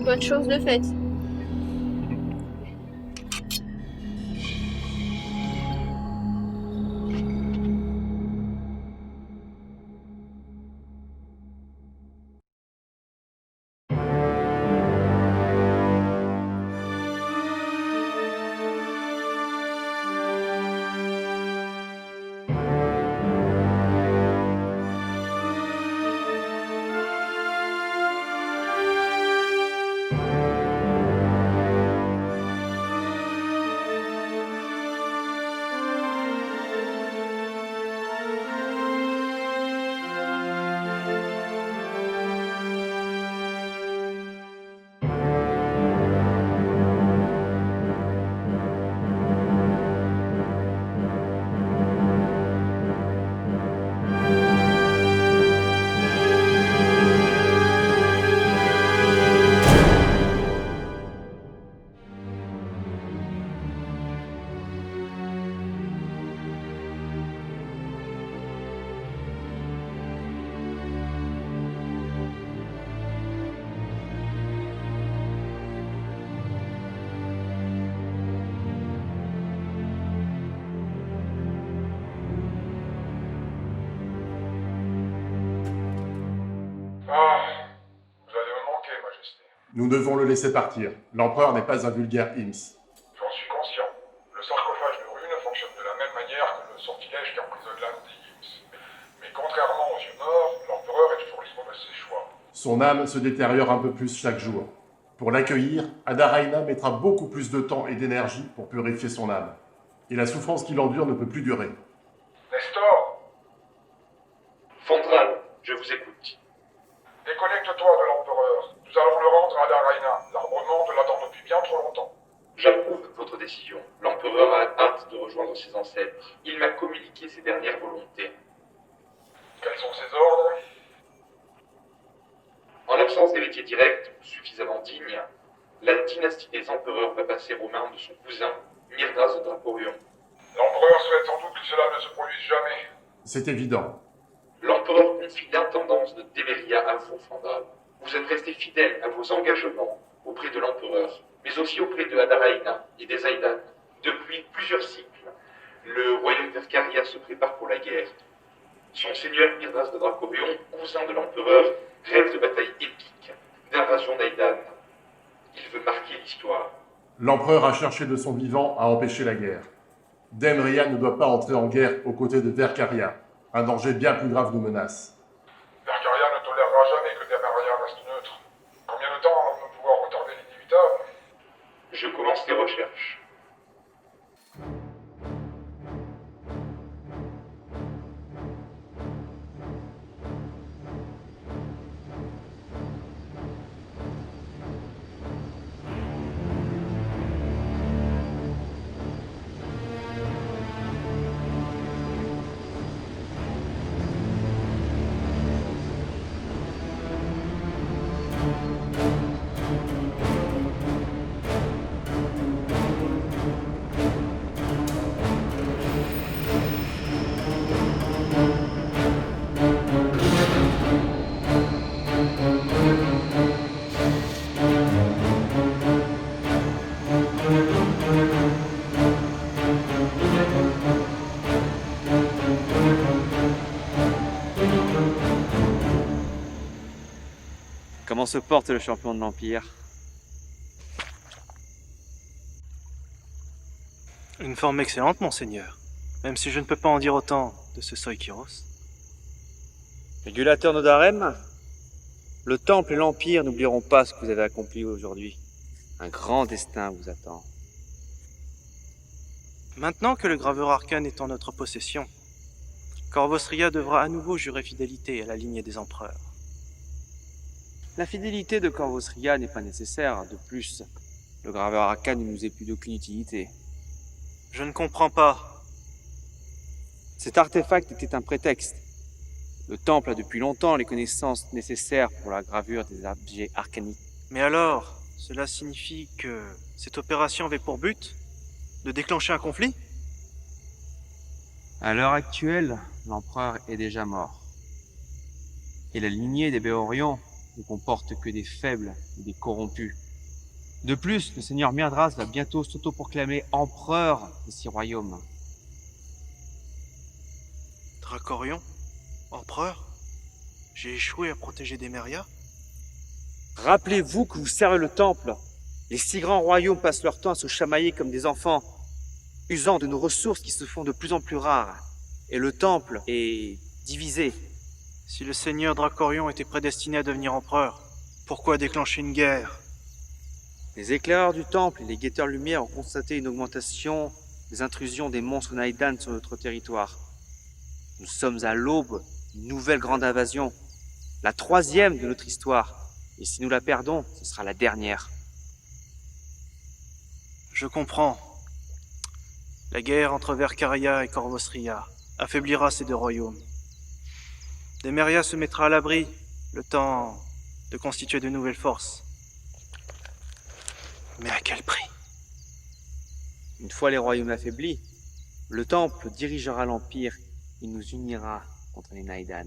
Bonne chose de faite. Nous devons le laisser partir. L'empereur n'est pas un vulgaire Ims. J'en suis conscient. Le sarcophage de Rune fonctionne de la même manière que le sortilège qui emprisonne l'âme des Ims. Mais contrairement aux yeux morts, l'empereur est toujours libre de ses choix. Son âme se détériore un peu plus chaque jour. Pour l'accueillir, Adaraina mettra beaucoup plus de temps et d'énergie pour purifier son âme. Et la souffrance qu'il endure ne peut plus durer. Nestor, Fondral, je vous écoute. déconnecte-toi de l'empereur. Nous allons le rendre à Adaraina. L'arbre-monde l'attend depuis bien trop longtemps. J'approuve votre décision. L'empereur a hâte de rejoindre ses ancêtres. Il m'a communiqué ses dernières volontés. Quels sont ses ordres? En l'absence d'héritier direct ou suffisamment digne, la dynastie des empereurs va passer aux mains de son cousin, Myrdras de Dracorion. L'empereur souhaite sans doute que cela ne se produise jamais. C'est évident. L'empereur confie l'intendance de Deveria à vous, Fandral. Vous êtes resté fidèle à vos engagements auprès de l'empereur, mais aussi auprès de Adaraina et des Aidan. Depuis plusieurs cycles, le royaume d'Ercaria se prépare pour la guerre. Son seigneur Myrdras de Dracorion, cousin de l'empereur, rêve de batailles épiques, d'invasion d'Aidan. Il veut marquer l'histoire. L'empereur a cherché de son vivant à empêcher la guerre. Demria ne doit pas entrer en guerre aux côtés de Vercaria. Un danger bien plus grave nous menace. Vercaria ne tolérera jamais que Demeria reste neutre. Combien de temps allons-nous pouvoir retarder l'inévitable? Je commence les recherches. Comment se porte le champion de l'Empire? Une forme excellente, monseigneur. Même si je ne peux pas en dire autant de ce Soikiros. Régulateur Nodarem, le Temple et l'Empire n'oublieront pas ce que vous avez accompli aujourd'hui. Un grand destin vous attend. Maintenant que le graveur arcane est en notre possession, Corvosria devra à nouveau jurer fidélité à la lignée des empereurs. La fidélité de Corvosria n'est pas nécessaire. De plus, le graveur arcane ne nous est plus d'aucune utilité. Je ne comprends pas. Cet artefact était un prétexte. Le Temple a depuis longtemps les connaissances nécessaires pour la gravure des objets arcaniques. Mais alors, cela signifie que cette opération avait pour but de déclencher un conflit? À l'heure actuelle, l'empereur est déjà mort. Et la lignée des Béorions ne comporte que des faibles et des corrompus. De plus, le seigneur Myrdras va bientôt s'autoproclamer empereur des 6 royaumes. Dracorion? Empereur? J'ai échoué à protéger Demeria? Rappelez-vous que vous servez le Temple. Les 6 grands royaumes passent leur temps à se chamailler comme des enfants, usant de nos ressources qui se font de plus en plus rares. Et le Temple est divisé. Si le seigneur Dracorion était prédestiné à devenir empereur, pourquoi déclencher une guerre? Les éclaireurs du Temple et les guetteurs lumière ont constaté une augmentation des intrusions des monstres Naïdan sur notre territoire. Nous sommes à l'aube d'une nouvelle grande invasion, la 3e de notre histoire. Et si nous la perdons, ce sera la dernière. Je comprends. La guerre entre Vercaria et Corvosria affaiblira ces 2 royaumes. Demeria se mettra à l'abri, le temps de constituer de nouvelles forces. Mais à quel prix? Une fois les royaumes affaiblis, le Temple dirigera l'Empire et nous unira contre les Naïdan.